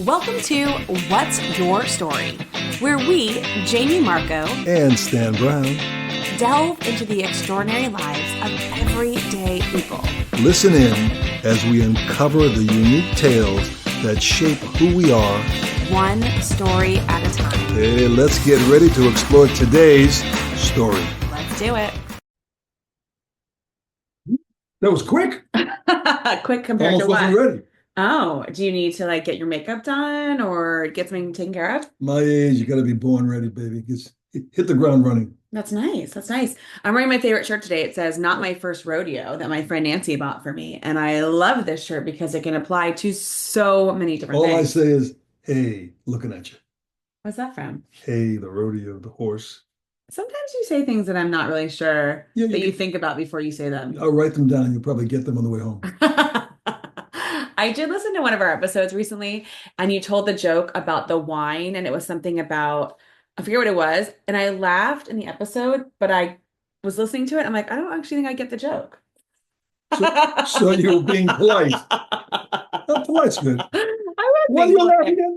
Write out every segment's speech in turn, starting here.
Welcome to What's Your Story, where we, Jamie Marco, and Stan Brown, delve into the extraordinary lives of everyday people. Listen in as we uncover the unique tales that shape who we are, one story at a time. Hey, let's get ready to explore today's story. Let's do it. That was quick. Quick compared Almost to what? wasn't ready. Oh, do you need to get your makeup done or get something taken care of? My age, you got to be born ready, baby. Just hit the ground running. That's nice. That's nice. I'm wearing my favorite shirt today. It says, "Not my first rodeo," that my friend Nancy bought for me. And I love this shirt because it can apply to so many different All I things. say is, hey, looking at you. What's that from? Hey, the rodeo, the horse. Sometimes you say things that I'm not really sure Yeah, that you think about before you say them. I'll write them down. You'll probably get them on the way home. I did listen to one of our episodes recently, and you told the joke about the wine, and it was something about, I forget what it was, and I laughed in the episode, but I was listening to it. I'm like, I don't actually think I get the joke. So you were being polite. Oh, polite's good. I was What are being you laughing polite.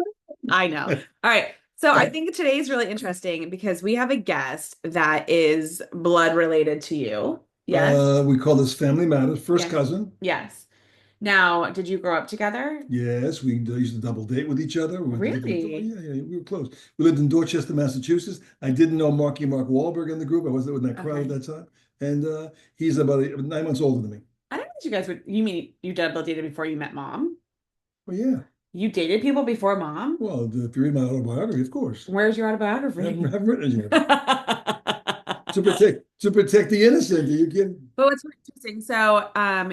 at? I know. All right. So I think today is really interesting because we have a guest that is blood related to you. Yes. We call this Family Matters. First Yes. cousin. Yes. Now, did you grow up together? Yes, we used to double date with each other. We went to Really? yeah, we were close. We lived in Dorchester, Massachusetts. I didn't know Mark Wahlberg in the group. I wasn't in that crowd Okay. at that time. And he's about 9 months older than me. I don't think you guys would, you mean you double dated before you met mom? Well, yeah. You dated people before mom? Well, if you read my autobiography, of course. Where's your I autobiography? haven't written it yet. To protect the innocent. Are you kidding? But what's really interesting, so I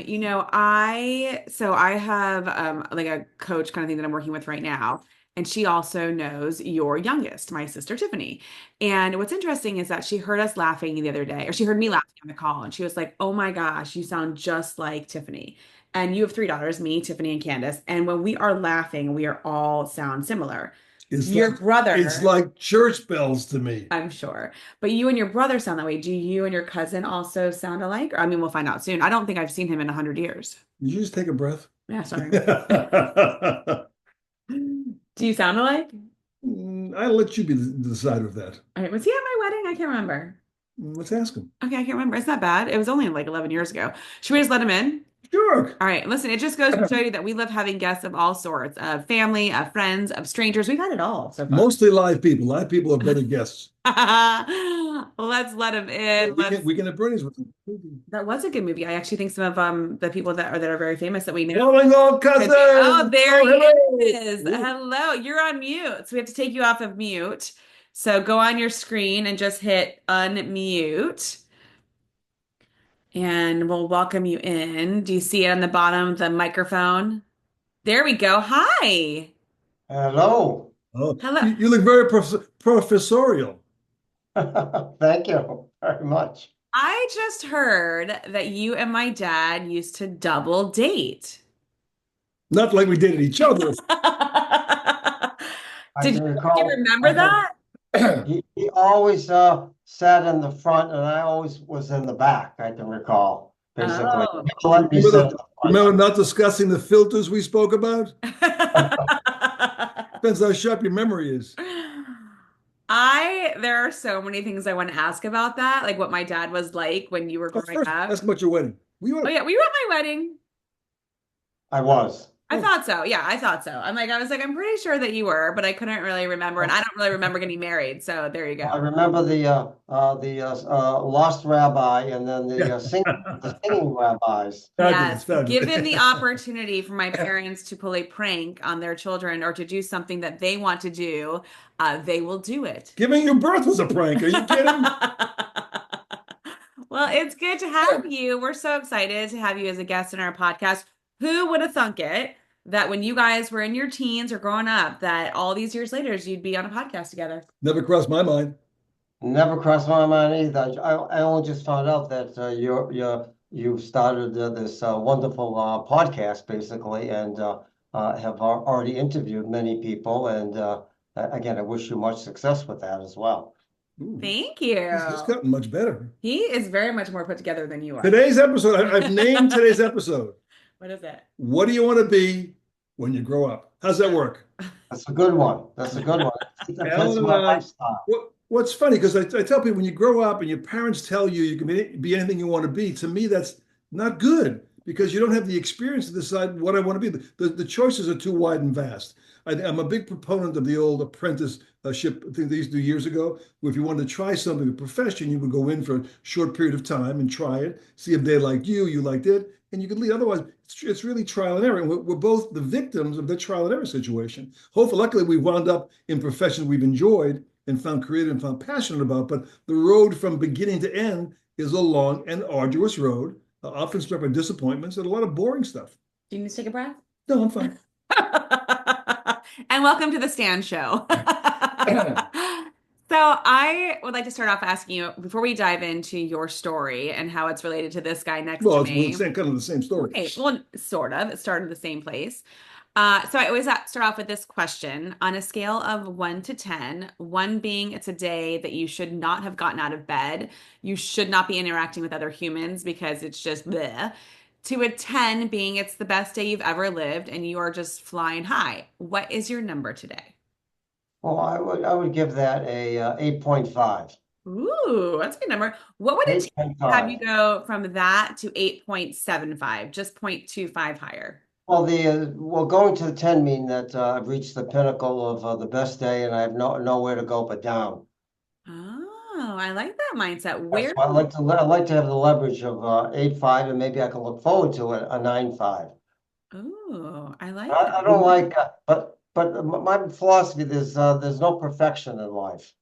have like a coach kind of thing that I'm working with right now, and she also knows your youngest, my sister Tiffany. And what's interesting is that she heard us laughing the other day, or she heard me laughing on the call, and she was like, "Oh my gosh, you sound just like Tiffany." And you have three daughters, me, Tiffany, and Candace. And when we are laughing, we are all sound similar. It's Your like it's brother, like church bells to me. I'm sure. But you and your brother sound that way. Do you and your cousin also sound alike? Or, I mean, we'll find out soon. I don't think I've seen him in 100 years. You just take a breath. Yeah, sorry. Do you sound alike? I'll let you be the decider of that. All right, was he at my wedding? I can't remember. Let's ask him. Okay, I can't remember. It's not bad. It was only like 11 years ago. Should we just let him in? Sure. All right, listen, it just goes to show you that we love having guests of all sorts, of family, of friends, of strangers. We've had it all so far. Mostly live people. Live people are better guests. Let's let him in. We can have Bernie's with them. That was a good movie. I actually think some of the people that are very famous that we know. Calling all cousins. Oh, there hello. he is. Hello. You're on mute. So we have to take you off of mute. So go on your screen and just hit unmute. And we'll welcome you in. Do you see it on the bottom of the microphone? There we go. Hi. Hello. Oh, Hello. you look very professorial. Thank you very much. I just heard that you and my dad used to double date. Not like we dated each other. Did you remember that? He always sat in the front, and I always was in the back. I can recall, basically. Oh. Let me sit in the front. Remember not discussing the filters we spoke about? Depends how sharp your memory is. There are so many things I want to ask about that, like what my dad was like when you were growing First, up. ask about your wedding. Oh yeah, were you at my wedding? I was. I thought so. Yeah, I thought so. I was like, I'm pretty sure that you were, but I couldn't really remember, and I don't really remember getting married. So there you I go. remember the lost rabbi, and then the singing rabbis. Yes, Fabulous. given the opportunity for my parents to pull a prank on their children or to do something that they want to do, they will do it. Giving you birth was a prank. Are you kidding? Well, it's good to have you. We're so excited to have you as a guest in our podcast. Who would have thunk it that when you guys were in your teens or growing up, that all these years later, you'd be on a podcast together? Never crossed my mind. Never crossed my mind either. I only just found out that you started this wonderful podcast, basically, and have already interviewed many people. And again, I wish you much success with that as well. Ooh, Thank you. it's gotten much better. He is very much more put together than you are. Today's episode, I've named today's episode. What is it? What do you want to be when you grow up? How's that work? That's a good one. That's a good one. That fits Alan and my I, lifestyle. what's funny, because I tell people when you grow up and your parents tell you you can be anything you want to be, to me, that's not good because you don't have the experience to decide what I want to be. The choices are too wide and vast. I'm a big proponent of the old apprenticeship thing they used to do years ago, where if you wanted to try something, a profession, you would go in for a short period of time and try it, see if they liked you liked it, and you could lead. Otherwise, it's really trial and error. And we're both the victims of the trial and error situation. Hopefully, luckily, we wound up in professions we've enjoyed and found creative and found passionate about. But the road from beginning to end is a long and arduous road, often struck by disappointments and a lot of boring stuff. Do you need to take a breath? No, I'm fine. And welcome to the Stan Show. So I would like to start off asking you, before we dive into your story and how it's related to this guy next to Well, it's me. kind of the same story. Okay, well, sort of. It started the same place. So I always start off with this question. On a scale of 1 to 10, 1 being it's a day that you should not have gotten out of bed, you should not be interacting with other humans because it's just bleh, to a 10 being it's the best day you've ever lived and you are just flying high. What is your number today? Well, I would give that a 8.5. Ooh, that's a good number. What would it take to have 8.5. you go from that to 8.75, just 0.25 higher? Well, going to the 10 mean that I've reached the pinnacle of the best day, and I have nowhere to go but down. Oh, I like that mindset. That's Where why I like to have the leverage of 8.5, and maybe I can look forward to a 9.5. Ooh, I like I don't like, but my philosophy there's no perfection in life.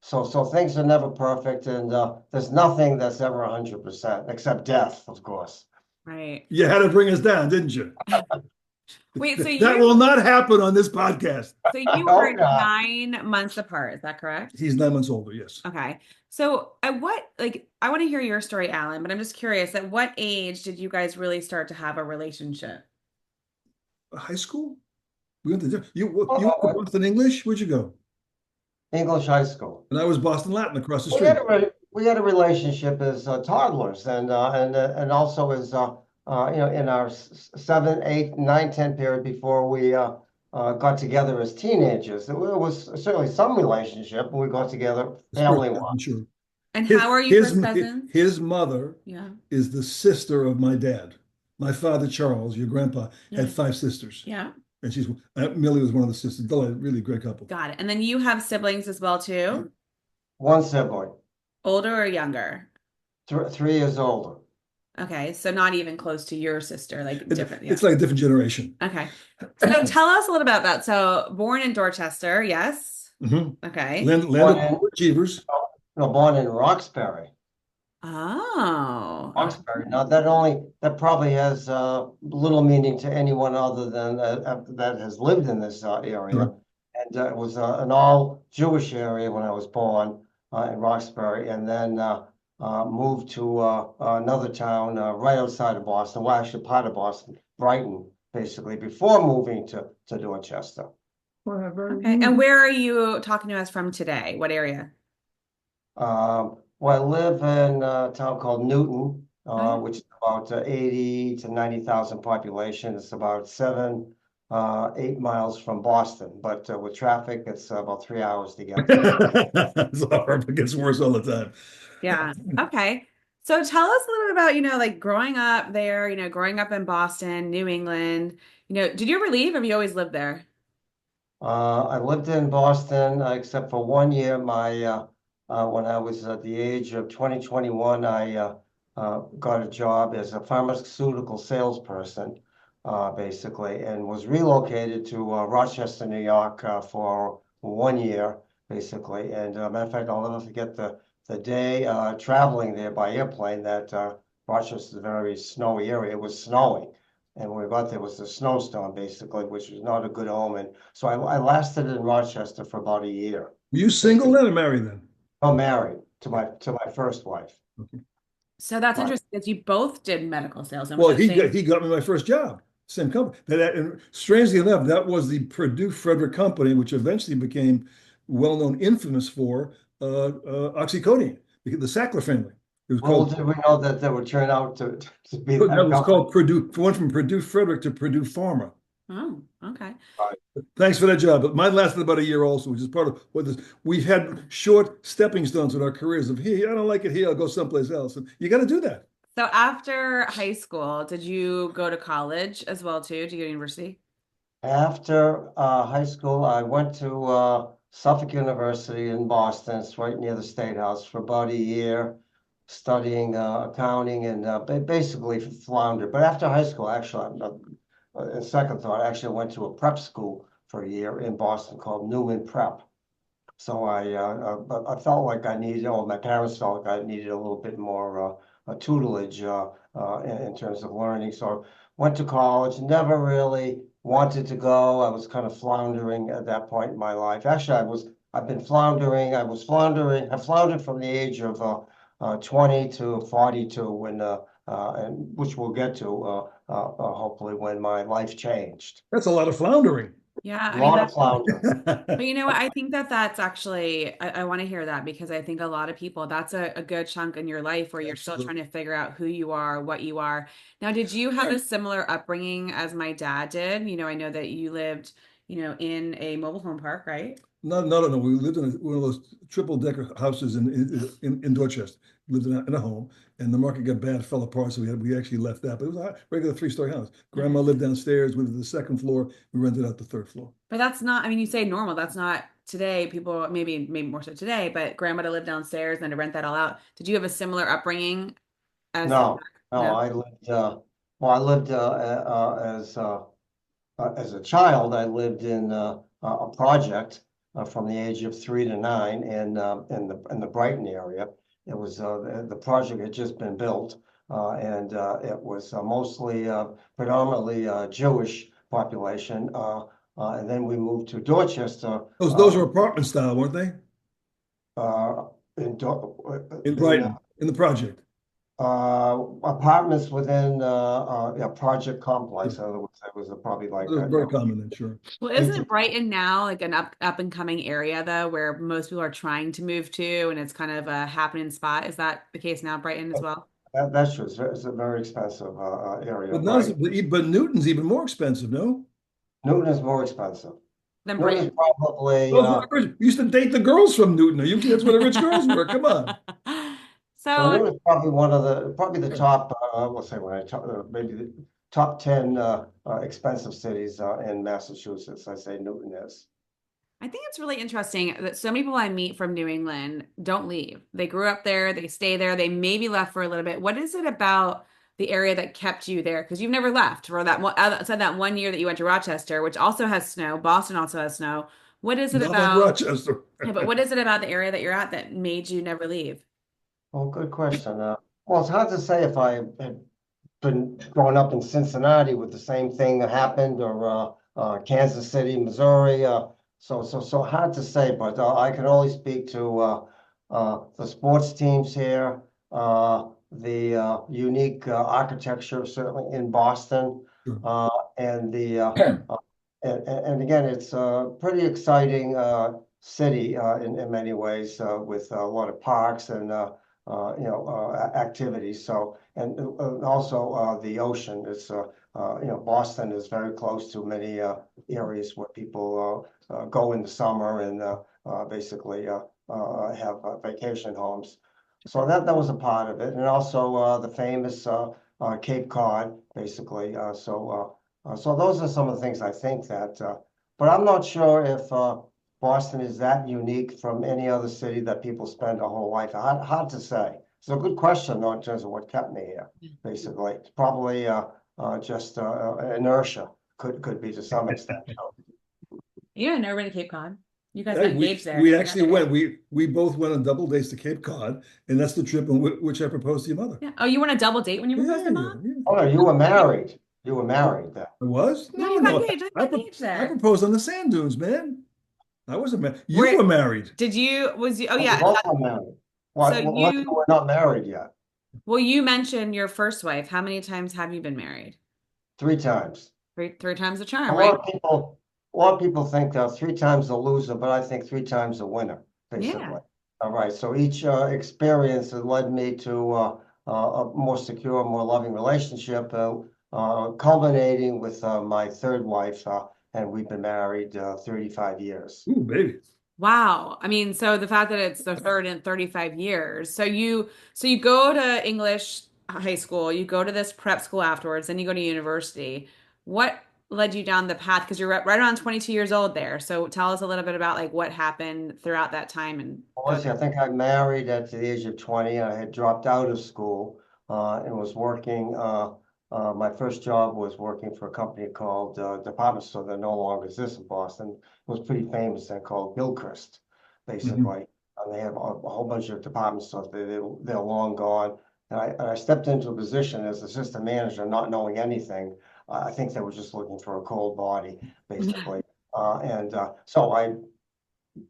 So things are never perfect, and there's nothing that's ever 100% except death, of course. right. You had to bring us down, didn't you? Wait, so That will not happen on this podcast. I you are hope not. 9 months apart, is that correct? He's 9 months older, yes. Okay. So at what, like, I want to hear your story, Alan, but I'm just curious, at what age did you guys really start to have a relationship? High school? We went to you went to Oh, Boston English? Where'd you go? English high school. And I was Boston Latin across the We had street. a relationship as toddlers, and also as in our 7, 8, 9, 10 period before we got together as teenagers. It was certainly some relationship when we got together Sports, family I'm wise. sure. And His how are you his first cousins? his mother Yeah. is the sister of my dad. My father, Charles, your grandpa, Yeah. had 5 sisters. Yeah. And Millie was one of the sisters. They're a really great couple. Got it. And then you have siblings as well too? One sibling, Older or younger? 3 years older. Okay, so not even close to your sister, like different. Yeah. It's like a different generation. Okay. So tell us a little bit about that. So born in Dorchester, yes. Okay. Land Born of in, Achievers. no, born in Roxbury. Oh, okay. Roxbury. Now that probably has little meaning to anyone other than that has lived in this area. Sure. And it was an all Jewish area when I was born in Roxbury, and then moved to another town right outside of Boston. Well, actually part of Boston, Brighton, basically, before moving to Dorchester. Okay. And where are you talking to us from today? What area? Well, I live in a town called Newton, Oh, which is about 80 to 90,000 population. It's about 8 miles from Boston, but with traffic, it's about 3 hours to get there. It's horrible. It gets worse all the time. yeah. Okay. So tell us a little bit about, like growing up there, growing up in Boston, New England. Did you ever leave? Or have you always lived there? I lived in Boston, except for one year. When I was at the age of 2021, I got a job as a pharmaceutical salesperson, basically, and was relocated to Rochester, New York, for one year, basically. And matter of fact, I'll never forget the day traveling there by airplane. That Rochester is a very snowy area. It was snowing. And when we got there, it was a snowstorm, basically, which was not a good omen. So I lasted in Rochester for about a year. Were you single then or married then? I'm married to my first wife. Okay. So that's Right. interesting because you both did medical sales. And was Well, it the same? he got me my first job, same company. And strangely enough, that was the Purdue Frederick Company, which eventually became well known, infamous for oxycodone, the Sackler family. It was Little called did we know that would turn out to be that that was company. called Purdue. Went from Purdue Frederick to Purdue Pharma. Oh, okay. Thanks for that job. But mine lasted about a year also, which is part of what this. We've had short stepping stones in our careers of here, I don't like it here, I'll go someplace else. And you got to do that. So after high school, did you go to college as well too? Did you go to university? After high school, I went to Suffolk University in Boston. It's right near the State House for about a year, studying accounting and basically flounder. But after high school, actually, in second thought, I actually went to a prep school for a year in Boston called Newman Prep. So but I felt like I needed, or my parents felt like I needed a little bit more tutelage in terms of learning. So went to college, never really wanted to go. I was kind of floundering at that point in my life. Actually, I've been floundering. I floundered from the age of 20 to 42 and which we'll get to hopefully when my life changed. That's a lot of floundering. Yeah, A I mean lot of that. floundering. But you know what? I think that that's actually, I want to hear that because I think a lot of people, that's a good chunk in your life where you're still trying Absolutely. to figure out who you are, what you are. Now, did you have a similar upbringing as my dad did? I know that you lived, in a mobile home park, right? No, no, no, no. We lived in one of those triple decker houses in Dorchester. We lived in a home, and the market got bad, fell apart, so we actually left that. But it was a regular three-story house. Grandma Okay. lived downstairs. We lived the second floor. We rented out the third floor. But that's not, I mean, you say normal, that's not today. People, maybe more so today, but grandma to live downstairs and to rent that all out. Did you have a similar upbringing as No, no, no? I lived, well, I lived as a child, I lived in a project from the age of 3 to 9 in the Brighton area. It was the project had just been built, and it was mostly predominantly Jewish population. And then we moved to Dorchester Those were apartment style, weren't they? uh, in In Brighton, in the project. apartments within a project Yeah. complex. In other words, it was probably like Those are very common then, sure. Well, eight isn't to Brighton now like an up and coming area though, where most people are trying to move to, and it's kind of a happening spot? Is that the case now, Brighton as well? That's true. It's a very expensive area, But not right? as, but Newton's even more expensive, no? Newton is more expensive. Then Newton is Brighton. probably Those were rich. We used to date the girls from Newton. That's where the rich girls were. Come on. well, So Newton is probably probably the top. Let's say when I talk, maybe the top 10 expensive cities in Massachusetts. I say Newton is. I think it's really interesting that so many people I meet from New England don't leave. They grew up there, they stay there, they maybe left for a little bit. What is it about the area that kept you there? Because you've never left for that one, outside that one year that you went to Rochester, which also has snow. Boston also has snow. What is it Not like about? Rochester. Yeah, but what is it about the area that you're at that made you never leave? Well, good question. Well, it's hard to say if I had been growing up in Cincinnati with the same thing that happened, or Kansas City, Missouri. So hard to say, but I can only speak to the sports teams here, the unique architecture, certainly in Boston, Sure. and and again, it's a pretty exciting city in many ways with a lot of parks and activities. So and also the ocean is Boston is very close to many areas where people go in the summer and basically have vacation homes. So that was a part of it, and also the famous Cape Cod, basically. So those are some of the things I think that, but I'm not sure if Boston is that unique from any other city that people spend a whole life. Hard to say. It's a good question, though, in terms of what kept me here. Basically, it's probably just inertia. Could be to some extent. You didn't never been to Cape Cod. You guys Hey, got we engaged there. we You got actually married. went. We both went on double dates to Cape Cod, and that's the trip in which I proposed to your mother. Yeah. Oh, you went on a double date when you proposed Yeah, to yeah, mom? yeah. Oh, no, you were married. You were married then. I was? No, No, you got no. engaged. I got engaged I there. proposed on the sand dunes, man. I wasn't married. You Where were married. did you was you? Oh Oh, you yeah. both were married. So Well, let's say we're not married yet. well, you mentioned your first wife. How many times have you been married? 3 times. Three times the A charm, lot right? of people, a lot of people think 3 times a loser, but I think 3 times a winner, Yeah. basically. All right. So each experience has led me to a more secure, more loving relationship. culminating with my third wife, and we've been married 35 years. Ooh, baby. Wow. I mean, so the fact that it's the third in 35 years. So you go to English high school, you go to this prep school afterwards, then you go to university. What led you down the path? Because you're right around 22 years old there. So tell us a little bit about like what happened throughout that time and Well, go let's see, there. I think I married at the age of 20. I had dropped out of school and was working. My first job was working for a company called Department Store that no longer exists in Boston. It was pretty famous then, called Gilchrist, Mhm. basically. And they have a whole bunch of department stores. They're long gone. And I stepped into a position as assistant manager, not knowing anything. I think they were just looking for a cold body, basically. So I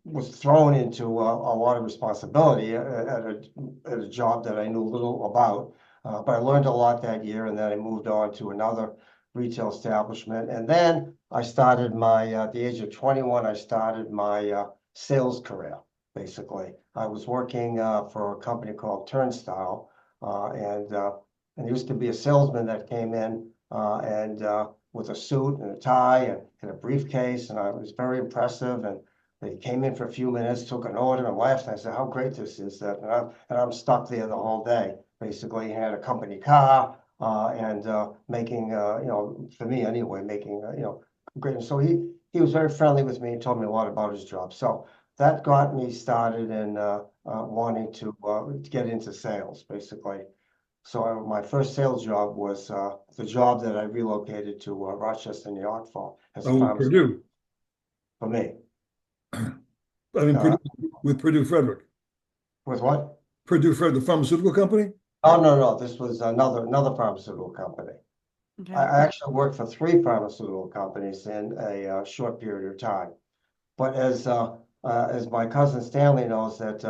was thrown into a lot of responsibility at a job that I knew little about. But I learned a lot that year, and then I moved on to another retail establishment. And then I started at the age of 21, I started my sales career, basically. I was working for a company called Turnstile, and there used to be a salesman that came in with a suit and a tie and a briefcase, and I was very impressive. And they came in for a few minutes, took an order, and left. And I said, "How great this is!" And I'm stuck there the whole day. Basically, had a company car and making, for me anyway, making, great. So he was very friendly with me and told me a lot about his job. So that got me started in wanting to get into sales, basically. So my first sales job was the job that I relocated to Rochester, New York for as a Oh, with pharmacist Purdue. for me. I mean, Uh, Purdue, with Purdue Frederick. with what? Purdue Frederick, the pharmaceutical company? Oh, no, no, this was another pharmaceutical company. I Okay. I actually worked for three pharmaceutical companies in a short period of time. But as my cousin Stanley knows, that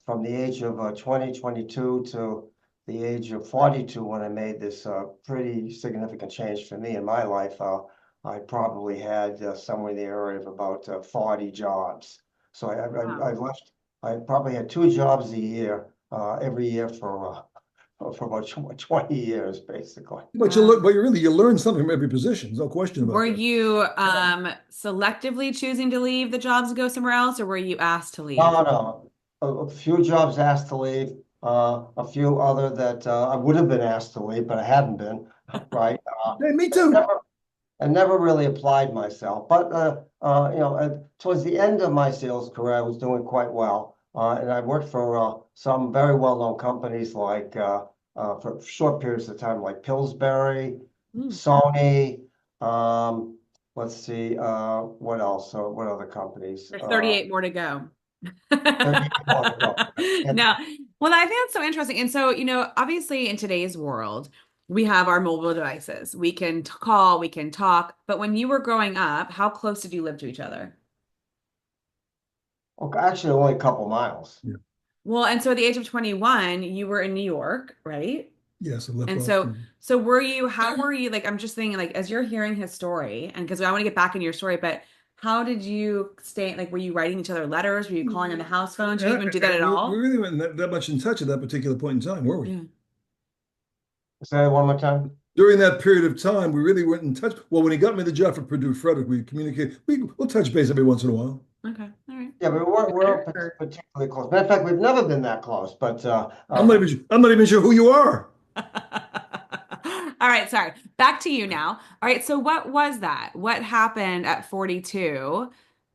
from the age of 22 to the age of 42, when I made this pretty significant change for me in my life, I probably had somewhere in the area of about 40 jobs. So I Wow. left. I probably had two jobs a year, every year for about 20 years, basically. But you learn something from every position. There's no question Were about that. you selectively choosing to leave the jobs and go somewhere else, or were you asked to leave? No, no. A few jobs asked to leave, a few other that I would have been asked to leave, but I hadn't been, right? Hey, me I too. never, I never really applied myself. But towards the end of my sales career, I was doing quite well, and I worked for some very well-known companies like for short periods of time, like Pillsbury, Hmm. Sony. Let's see, what else? What other companies? There's 38 more to go. 30 more to go. And No. Well, I think that's so interesting. And so, obviously in today's world, we have our mobile devices. We can call, we can talk. But when you were growing up, how close did you live to each other? okay, actually, only a couple miles. Yeah. Well, and so at the age of 21, you were in New York, right? Yes, I left And so, Boston. so how were you, like, I'm just thinking, like, as you're hearing his story, and because I want to get back into your story, but how did you stay, like, were you writing each other letters? Were you calling on the house phone? Did you even do that at We all? really weren't that much in touch at that particular point in time, were we? Yeah. Say that one more time. During that period of time, we really weren't in touch. Well, when he got me the job for Purdue Frederick, we communicated. We'll touch base every once in a while. Okay. All right. Yeah, but we weren't Or- particularly close. Matter of fact, we've never been that close. But I'm not even sure who you are. All right, sorry. Back to you now. All right, so what was that? What happened at 42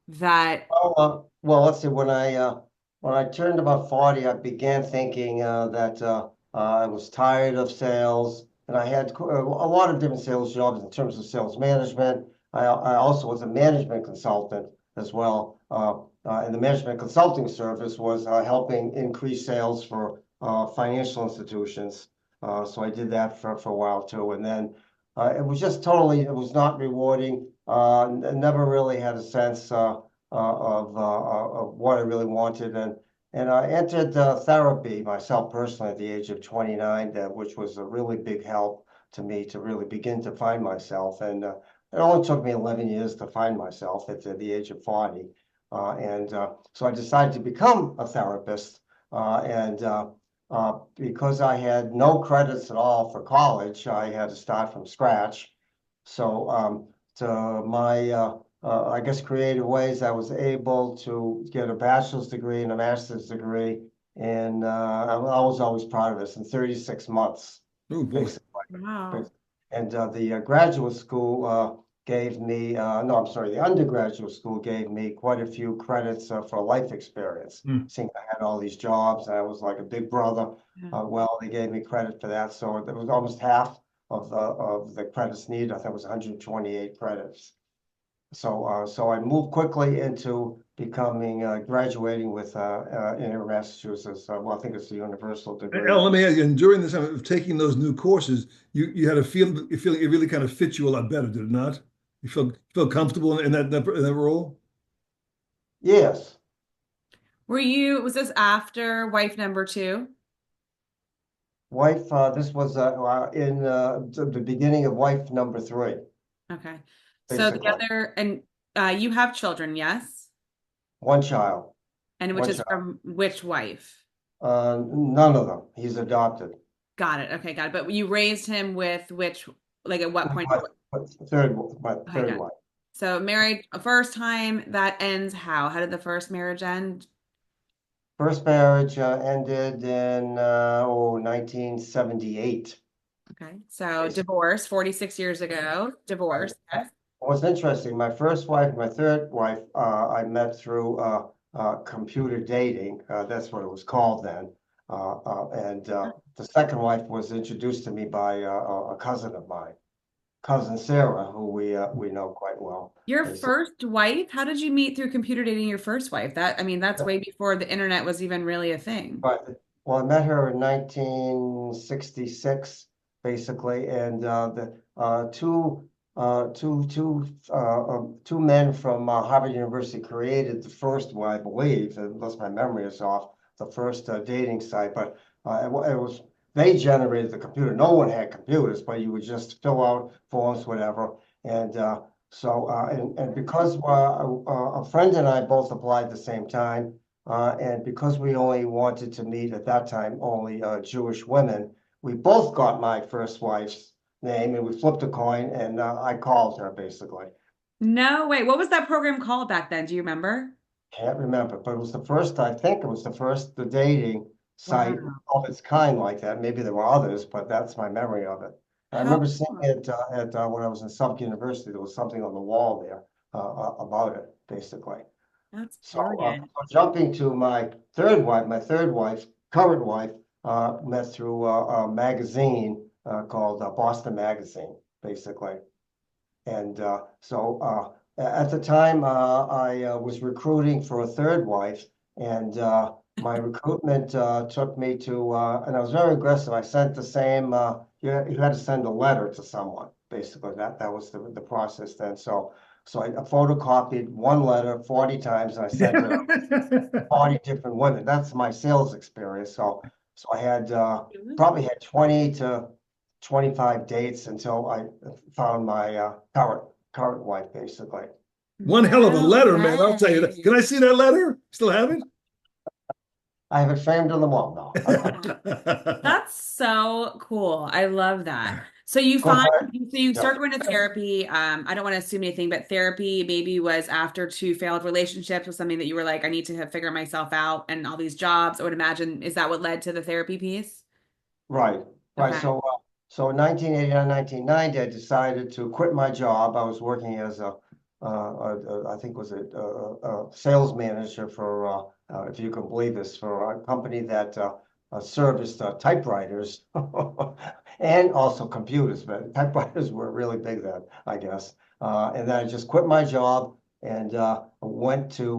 that, well, let's see. When I turned about 40, I began thinking that I was tired of sales, and I had a lot of different sales jobs in terms of sales management. I also was a management consultant as well, and the management consulting service was helping increase sales for financial institutions. So I did that for a while too, and then it was just totally. It was not rewarding. Never really had a sense. Of what I really wanted. And I entered therapy myself personally at the age of 29, which was a really big help to me to really begin to find myself. And it only took me 11 years to find myself at the age of 40. So I decided to become a therapist. And because I had no credits at all for college, I had to start from scratch. So to my, I guess, creative ways, I was able to get a bachelor's degree and a master's degree. And I was always proud of this in 36 months, Oh boy. basically. Wow. And the graduate school gave me, no, I'm sorry, the undergraduate school gave me quite a few credits for life experience. Hmm. Seeing I had all these jobs, and I was like a big brother. Yeah. Well, they gave me credit for that. So it was almost half of the credits needed. I think it was 128 credits. So I moved quickly into becoming graduating with in Massachusetts. Well, I think it's the universal degree. Al, let me ask you, and during this time of taking those new courses, you had a feeling it really kind of fit you a lot better, did it not? You felt comfortable in that role? Yes, Was this after wife number two? wife. This was in the beginning of wife number three, Okay. So the basically. other, and you have children, yes? One child, And which one is child. from which wife? None of them. He's adopted. Got it. Okay, got it. But you raised him with which, like at what point? My Okay, third got it. wife. So married first time, that ends how? How did the first marriage end? First marriage ended in 1978. Okay. So Basically. divorce, 46 years ago. Divorce, yes. What's interesting, my first wife, my third wife, I met through computer dating. That's what it was called then. And the second wife was introduced to me by a cousin of mine, cousin Sarah, who we know quite well. Your Basically. first wife? How did you meet through computer dating your first wife? That, I mean, that's way before the internet was even really a thing. But well, I met her in 1966, basically, and two men from Harvard University created the first one, I believe, unless my memory is off, the first dating site. But it was they generated the computer. No one had computers, but you would just fill out forms, whatever. And and because a friend and I both applied at the same time. And because we only wanted to meet at that time only Jewish women, we both got my first wife's name and we flipped a coin and I called her basically. No way. What was that program called back then? Do you remember? Can't remember, but it was the first, I think it was the first, the dating site Wow. of its kind like that. Maybe there were others, but that's my memory of it. I How remember seeing cool. it at when I was in Suffolk University. There was something on the wall there about it, basically. That's So, brilliant. jumping to my third wife, current wife, met through a magazine called Boston Magazine, basically. And at the time, I was recruiting for a third wife, and my recruitment took me to, and I was very aggressive. I sent the same, you had to send a letter to someone, basically. That was the process then. So I photocopied one letter 40 times and I sent it 40 different women. That's my sales experience. So I had probably had 20 to 25 dates until I found my current wife, basically. One hell of a No letter, man. I'll tell you that. way. Can I see that letter? Still have it? I have it framed on the wall now. That's so cool. I love that. So you Of course, find, so you yeah, start going to therapy. I don't want to assume anything, but therapy maybe was after two failed relationships was something that you were like, I need to have figure myself out and all these jobs. I would imagine, is that what led to the therapy piece? right, right. Okay. So in 1989, 1990, I decided to quit my job. I was working as I think was a sales manager for, if you can believe this, for a company that serviced typewriters and also computers, but typewriters were really big then, I guess. And then I just quit my job and went to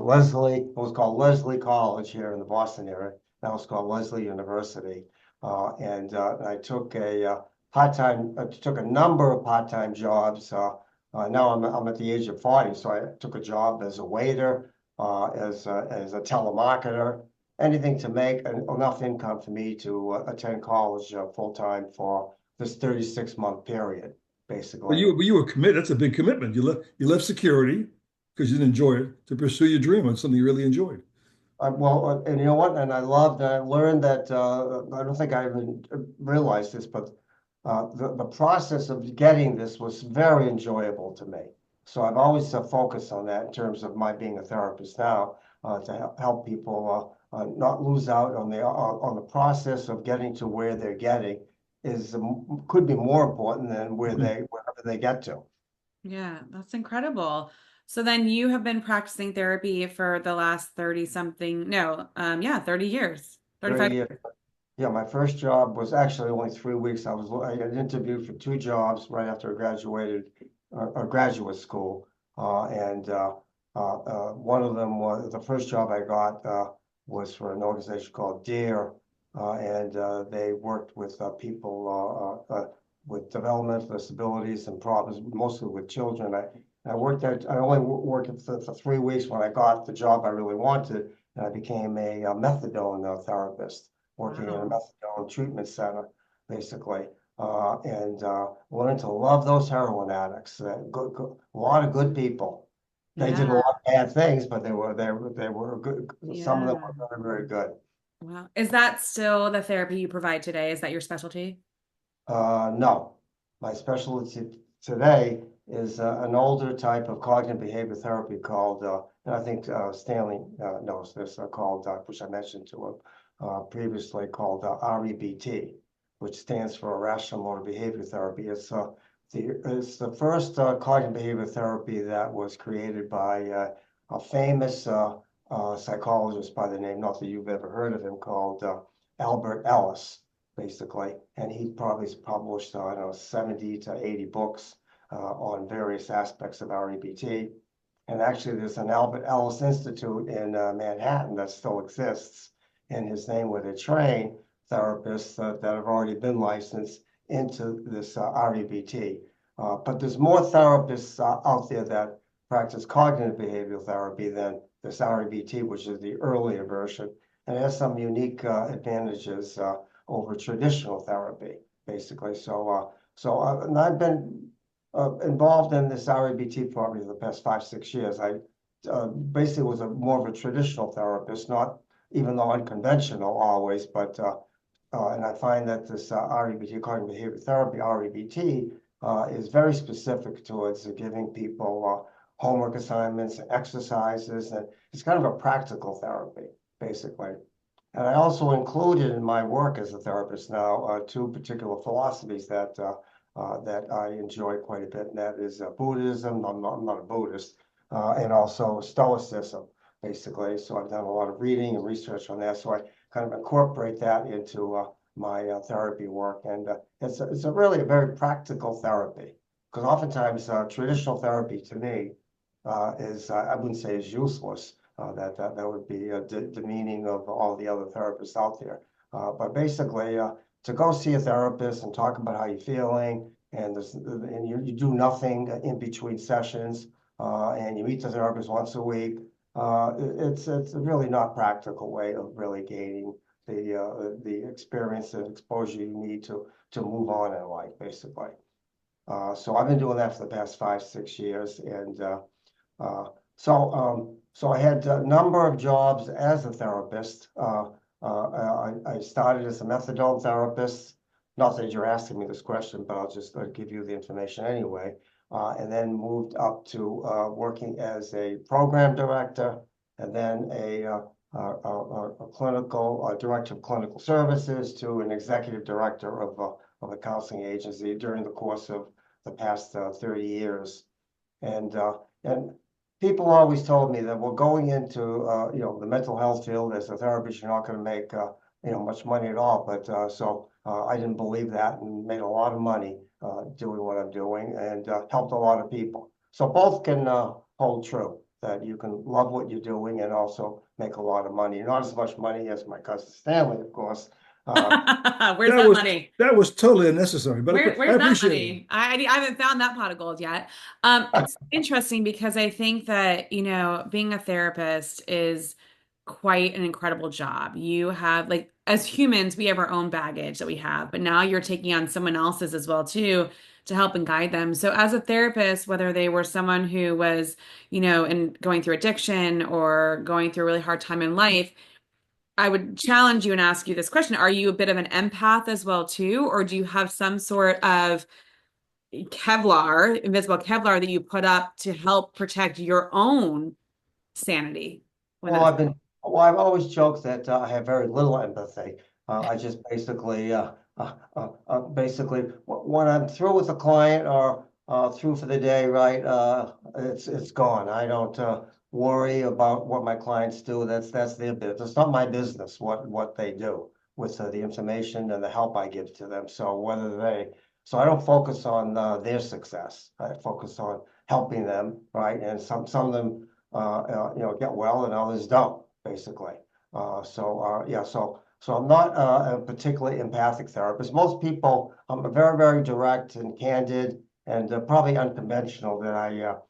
Leslie, it was called Leslie College here in the Boston area. Now it's called Leslie University. And I took took a number of part-time jobs. Now I'm at the age of 40, so I took a job as a waiter, as a telemarketer, anything to make enough income for me to attend college full-time for this 36-month period, But basically. you were committed. That's a big commitment. You left security because you didn't enjoy it to pursue your dream on something you really enjoyed. And you know what? And I learned that I don't think I even realized this, but the process of getting this was very enjoyable to me. So I've always focused on that in terms of my being a therapist now, to help people not lose out on the process of getting to where they're getting is could be more important than wherever they get to. Yeah, that's incredible. So then you have been practicing therapy for the last 30 something, no, yeah, 30 years, 35 30 years. Yeah, my first job was actually only 3 weeks. I got interviewed for two jobs right after I graduated graduate school, and one of them was the first job I got was for an organization called DARE, and they worked with people with developmental disabilities and problems, mostly with children. I worked there. I only worked for 3 weeks when I got the job I really wanted, and I became a methadone therapist working in a Wow. methadone treatment center, basically, and learned to love those heroin addicts. A lot of good people. They did a Yeah. lot of bad things, but they were good. Some of them Yeah. were very, very good. Wow. Is that still the therapy you provide today? Is that your specialty? No, my specialty today is an older type of cognitive behavior therapy called, and I think Stanley knows this, called, which I mentioned to him previously, called REBT, which stands for Rational Emotive Behavior Therapy. It's the first cognitive behavior therapy that was created by a famous psychologist by the name, not that you've ever heard of him, called Albert Ellis, basically. And he probably published, I don't know, 70 to 80 books on various aspects of REBT. And actually, there's an Albert Ellis Institute in Manhattan that still exists in his name, where they train therapists that have already been licensed into this REBT. But there's more therapists out there that practice cognitive behavioral therapy than this REBT, which is the earlier version. And it has some unique advantages over traditional therapy, basically. And I've been involved in this REBT probably the past 5, 6 years. I basically was more of a traditional therapist, not even though unconventional always, but and I find that this REBT, cognitive behavior therapy, REBT, is very specific towards giving people homework assignments, exercises, and it's kind of a practical therapy, basically. And I also included in my work as a therapist now two particular philosophies that I enjoy quite a bit, and that is Buddhism. I'm not a Buddhist, and also Stoicism, basically. So I've done a lot of reading and research on that. So I kind of incorporate that into my therapy work, and it's a really a very practical therapy because oftentimes traditional therapy to me is I wouldn't say is useless. That would be demeaning of all the other therapists out there. But basically, to go see a therapist and talk about how you're feeling, and you do nothing in between sessions, and you meet the therapist once a week. It's a really not practical way of really gaining the experience and exposure you need to move on in life, basically. So I've been doing that for the past 5, 6 years, and so I had a number of jobs as a therapist. I started as a methadone therapist. Not that you're asking me this question, but I'll just give you the information anyway. And then moved up to working as a program director, and then a clinical director of clinical services to an executive director of a counseling agency during the course of the past 30 years. And and people always told me that, well, going into the mental health field as a therapist, you're not going to make much money at all. But I didn't believe that, and made a lot of money doing what I'm doing, and helped a lot of people. So both can hold true, that you can love what you're doing and also make a lot of money. Not as much money as my cousin Stanley, of course. Uh, Where's That that was money? that was totally unnecessary, but I Where's that appreciate it. money? I haven't found that pot of gold yet. It's interesting because I think that, being a therapist is quite an incredible job. You have, like, as humans, we have our own baggage that we have, but now you're taking on someone else's as well too, to help and guide them. So as a therapist, whether they were someone who was, and going through addiction or going through a really hard time in life, I would challenge you and ask you this question. Are you a bit of an empath as well too, or do you have some sort of Kevlar, invisible Kevlar that you put up to help protect your own sanity when Well, that's I've always joked that I have very little empathy. I just basically, when I'm through with a client or through for the day, right? It's gone. I don't worry about what my clients do. That's their business. It's not my business what they do with the information and the help I give to them. So I don't focus on their success. I focus on helping them, right? And some of them get well and others don't, basically. So I'm not a particularly empathic therapist. Most people, I'm very, very direct and candid and probably unconventional that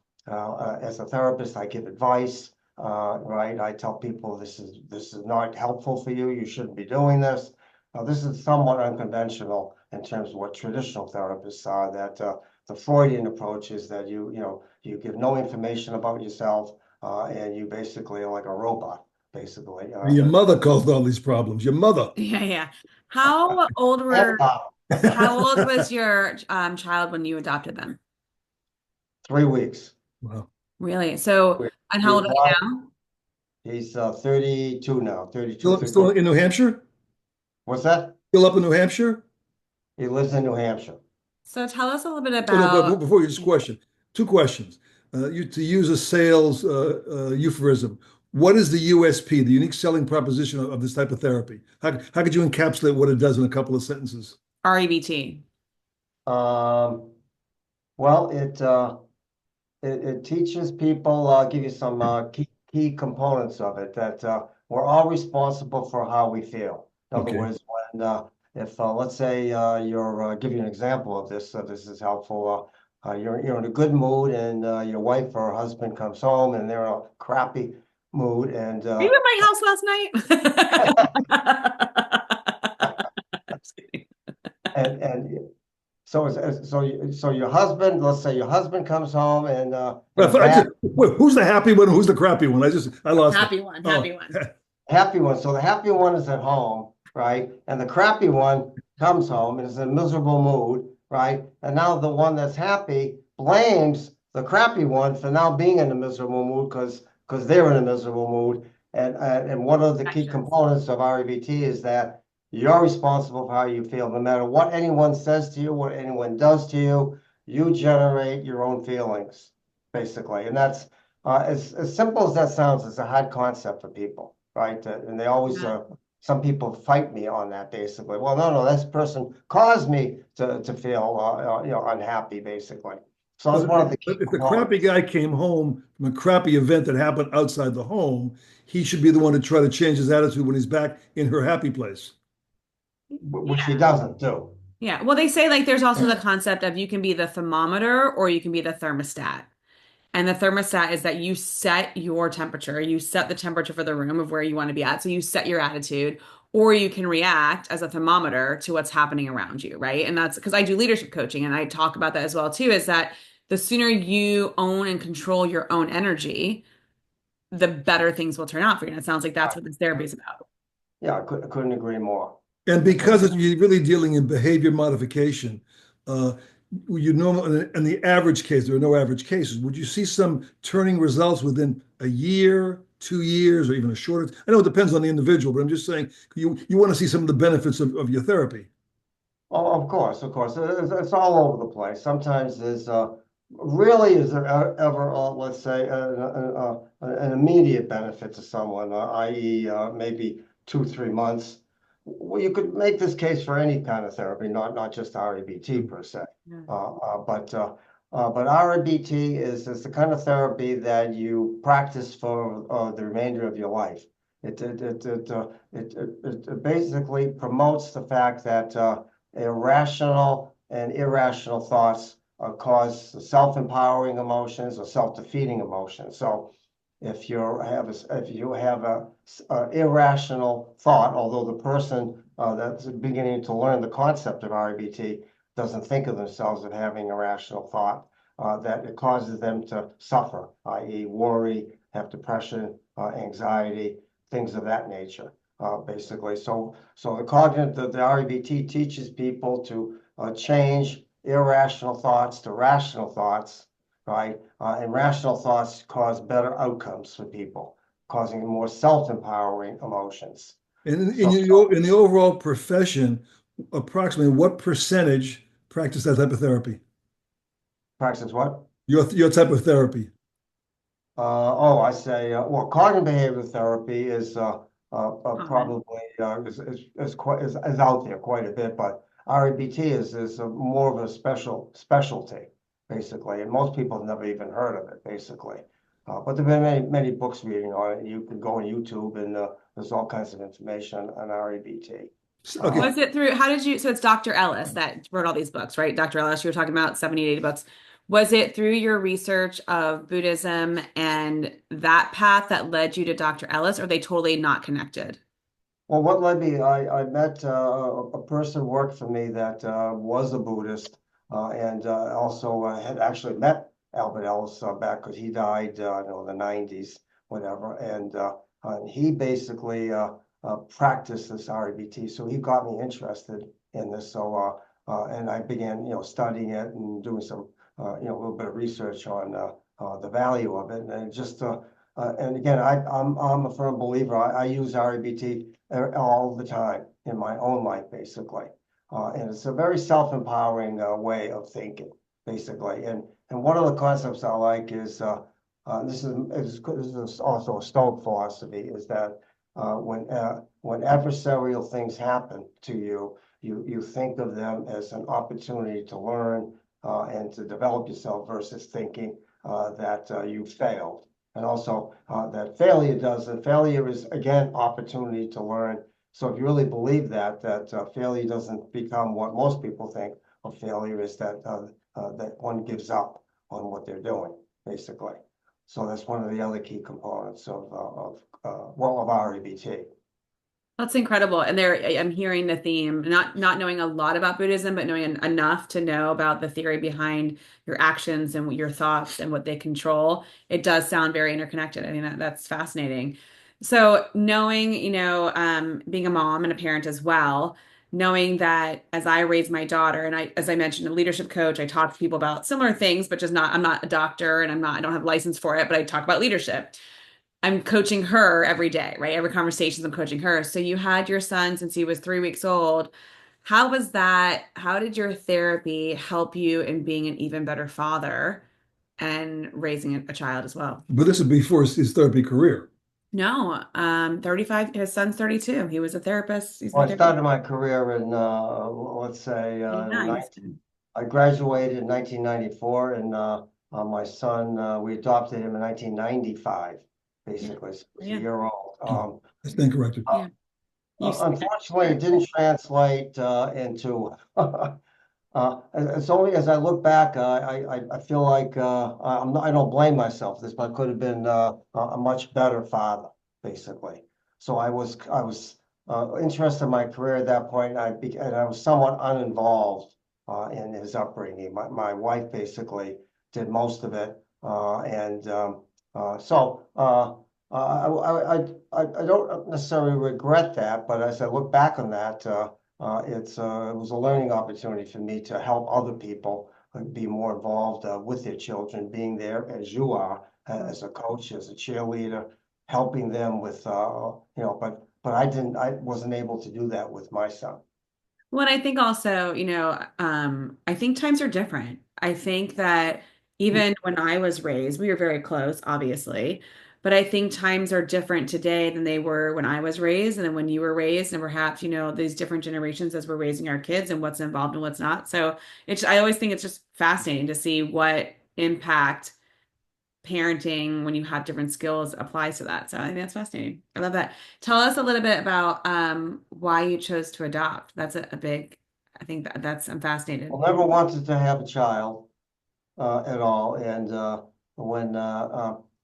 as a therapist, I give advice, right? I tell people this is not helpful for you. You shouldn't be doing this. This is somewhat unconventional in terms of what traditional therapists are, that the Freudian approach is that you give no information about yourself, and you basically are like a robot, basically. Your mother caused all these problems. Your mother. yeah, yeah. How old were how old was your child when you adopted them? 3 weeks. Wow. Really? So, We, and how we old are they bought, now? he's 32 now, 32, Still 33. in New Hampshire? What's that? Still up in New Hampshire? He lives in New Hampshire. So tell us a little bit Oh, no, but about, before you just question, two questions. To use a sales euphemism, what is the USP, the unique selling proposition of this type of therapy? How could you encapsulate what it does in a couple of sentences? REBT. Um, well, it teaches people, give you some key components of it, that we're all responsible for how we feel. In other Okay. words, when if let's say give you an example of this, so this is helpful. You're in a good mood, and your wife or husband comes home, and they're in a crappy mood, and Were you at my house last night? Just kidding. and so your husband, let's say your husband comes home and in a Well, bad wait, who's the happy one and who's the crappy one? I lost it. Happy one, happy Oh, one. happy one. So the happy one is at home, right? And the crappy one comes home and is in a miserable mood, right? And now the one that's happy blames the crappy one for now being in a miserable mood because they're in a miserable mood. And one of the key Actions. components of REBT is that you're responsible for how you feel. No matter what anyone says to you, what anyone does to you, you generate your own feelings, basically. And that's as simple as that sounds, it's a hard concept for people, right? And they always, Yeah. some people fight me on that, basically. Well, no, this person caused me to feel, unhappy, basically. So that's well, one of the key if the crappy components. guy came home from a crappy event that happened outside the home, he should be the one to try to change his attitude when he's back in her happy place. Which he doesn't do. Yeah. Well, they say like there's also the concept of you can be the thermometer or you can be the thermostat. And the thermostat is that you set your temperature, you set the temperature for the room of where you want to be at. So you set your attitude, or you can react as a thermometer to what's happening around you, right? And that's because I do leadership coaching and I talk about that as well too, is that the sooner you own and control your own energy, the better things will turn out for you. And it sounds like that's what this therapy is about. Yeah, I couldn't agree more. And I because couldn't. you're really dealing in behavior modification, uh, you normally, in the average case, there are no average cases. Would you see some turning results within a year, 2 years, or even a shorter? I know it depends on the individual, but I'm just saying you want to see some of the benefits of your therapy. Oh, of course, of course. It's all over the place. Sometimes there's really is there ever, let's say, an immediate benefit to someone, i.e., maybe 2, 3 months. Well, you could make this case for any kind of therapy, not just REBT per se. Yeah. But REBT is the kind of therapy that you practice for the remainder of your life. It basically promotes the fact that irrational and irrational thoughts cause self-empowering emotions or self-defeating emotions. So if you have a irrational thought, although the person that's beginning to learn the concept of REBT doesn't think of themselves as having a rational thought, that it causes them to suffer, i.e. worry, have depression, anxiety, things of that nature, basically. So the cognitive, the REBT teaches people to change irrational thoughts to rational thoughts, right? And rational thoughts cause better outcomes for people, causing more self-empowering emotions. And So in the overall profession, approximately what percentage practice that type of therapy? practice what? Your type of therapy. I say, well, cognitive behavior therapy is Common. probably is out there quite a bit, but REBT is more of a specialty, basically, and most people have never even heard of it, basically. But there have been many books reading on it. You can go on YouTube, and there's all kinds of information on REBT. Okay, Was it through, how did you, so it's Dr. Ellis that wrote all these books, right? Dr. Ellis, you were talking about 70, 80 books. Was it through your research of Buddhism and that path that led you to Dr. Ellis, or are they totally not connected? Well, what led me, I met a person who worked for me that was a Buddhist, and also had actually met Albert Ellis back because he died, in the 90s, whatever. And he basically practiced this REBT. So he got me interested in this. And I began, studying it and doing some, a little bit of research on the value of it. And and again, I'm a firm believer. I use REBT all the time in my own life, basically. And it's a very self-empowering way of thinking, basically. And one of the concepts I like is this is also a Stoic philosophy, is that when adversarial things happen to you, you think of them as an opportunity to learn and to develop yourself versus thinking that you failed. And also that failure is, again, opportunity to learn. So if you really believe that failure doesn't become what most people think of failure, is that one gives up on what they're doing, basically. So that's one of the other key components of REBT. That's incredible. And there, I'm hearing the theme, not knowing a lot about Buddhism, but knowing enough to know about the theory behind your actions and your thoughts and what they control. It does sound very interconnected. I mean, that's fascinating. So knowing, being a mom and a parent as well, knowing that as I raise my daughter, and as I mentioned, a leadership coach, I talk to people about similar things, but just not, I'm not a doctor and I don't have a license for it, but I talk about leadership. I'm coaching her every day, right? Every conversation I'm coaching her. So you had your son since he was 3 weeks old. How was that? How did your therapy help you in being an even better father and raising a child as well? but this is before his therapy career. No, 35, his son's 32. He was a therapist. He's been Well, a I therapist started my career in, let's say, 89. He's 10. I graduated in 1994, and my son, we adopted him in 1995, Yeah. basically. So he was a Yeah. year old. Oh, that's been corrected. Yeah. You Unfortunately, it didn't translate into. It's only as I look back, I feel like I don't blame myself for this, but I could have been a much better father, basically. So I was interested in my career at that point, and I was somewhat uninvolved in his upbringing. My wife basically did most of it, and so. I don't necessarily regret that, but as I look back on that, it was a learning opportunity for me to help other people be more involved with their children, being there as you are, as a coach, as a cheerleader, helping them with, but I wasn't able to do that with my son. Well, and I think also, I think times are different. I think that even when I was raised, we were very close, obviously, but I think times are different today than they were when I was raised and then when you were raised, and perhaps, these different generations as we're raising our kids and what's involved and what's not. So I always think it's just fascinating to see what impact parenting when you have different skills applies to that. So I think that's fascinating. I love that. Tell us a little bit about why you chose to adopt. That's a big, I think that's, I'm I fascinated. never wanted to have a child at all, and when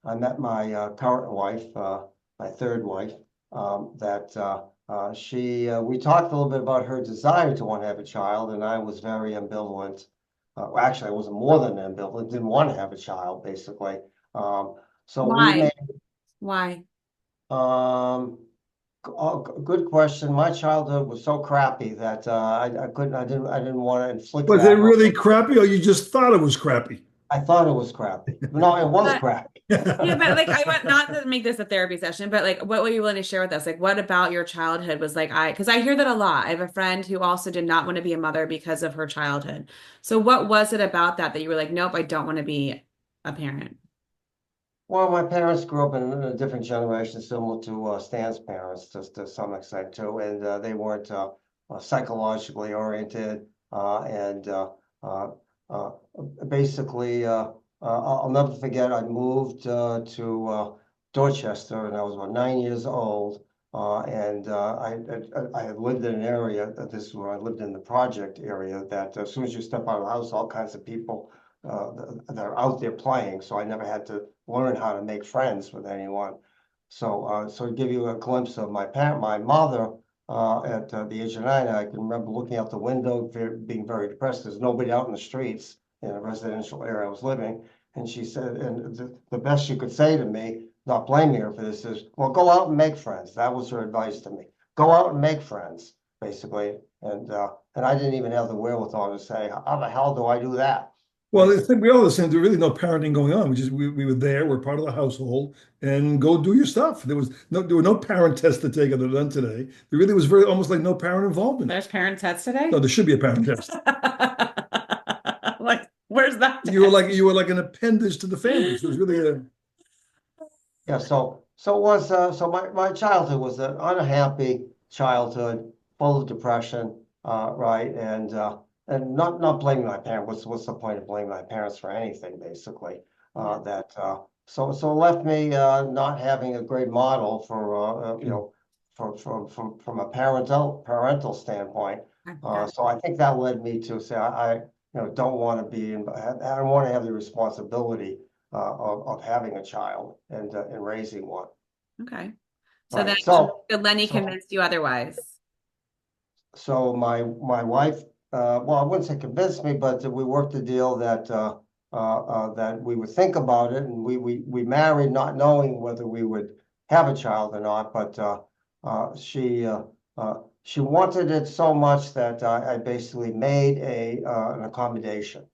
I met my current wife, my third wife, that We talked a little bit about her desire to want to have a child, and I was very ambivalent. Well, actually, I was more than ambivalent, didn't want to have a child, basically. So we Why? made, Why? um, good question. My childhood was so crappy that I didn't want to inflict Was it that. really crappy, or you just thought it was crappy? I thought it was crappy. No, it was But crappy. yeah, but like I want not to make this a therapy session, but like what were you willing to share with us? Like what about your childhood was like because I hear that a lot. I have a friend who also did not want to be a mother because of her childhood. So what was it about that you were like, nope, I don't want to be a parent? Well, my parents grew up in a different generation, similar to Stan's parents, to some extent too, and they weren't psychologically oriented, and uh, uh, basically, I'll never forget. I moved to Dorchester, and I was about 9 years old, and I had lived in an area. This is where I lived in the project area. That as soon as you step out of the house, all kinds of people that are out there playing. So I never had to learn how to make friends with anyone. So to give you a glimpse of my mother, at the age of 9, I can remember looking out the window, being very depressed. There's nobody out in the streets in a residential area I was living. And she said, and the best she could say to me, not blaming her for this, is, well, go out and make friends. That was her advice to me. Go out and make friends, basically. And I didn't even have the wherewithal to say, how the hell do I do that? Well, I think we all the same. There really no parenting going on. We were there. We're part of the household, and go do your stuff. There were no parent tests to take other than today. There really was very almost like no parent involvement. There's parent tests No, today? there should be a parent test. Like, where's that test? You were like an appendage to the family. So it was really a Yeah, so my childhood was an unhappy childhood, full of depression, right? And not blaming my parents. What's the point of blaming my parents for anything, basically? Yeah, That so it left me not having a great model for from a parental standpoint. I got So I think that led me to say don't want to I don't want to have the responsibility of having a child and raising one. okay. So then Right. So Lenny so convinced you otherwise. so my wife, well, I wouldn't say convinced me, but we worked a deal that we would think about it, and we married not knowing whether we would have a child or not. But she wanted it so much that I basically made an accommodation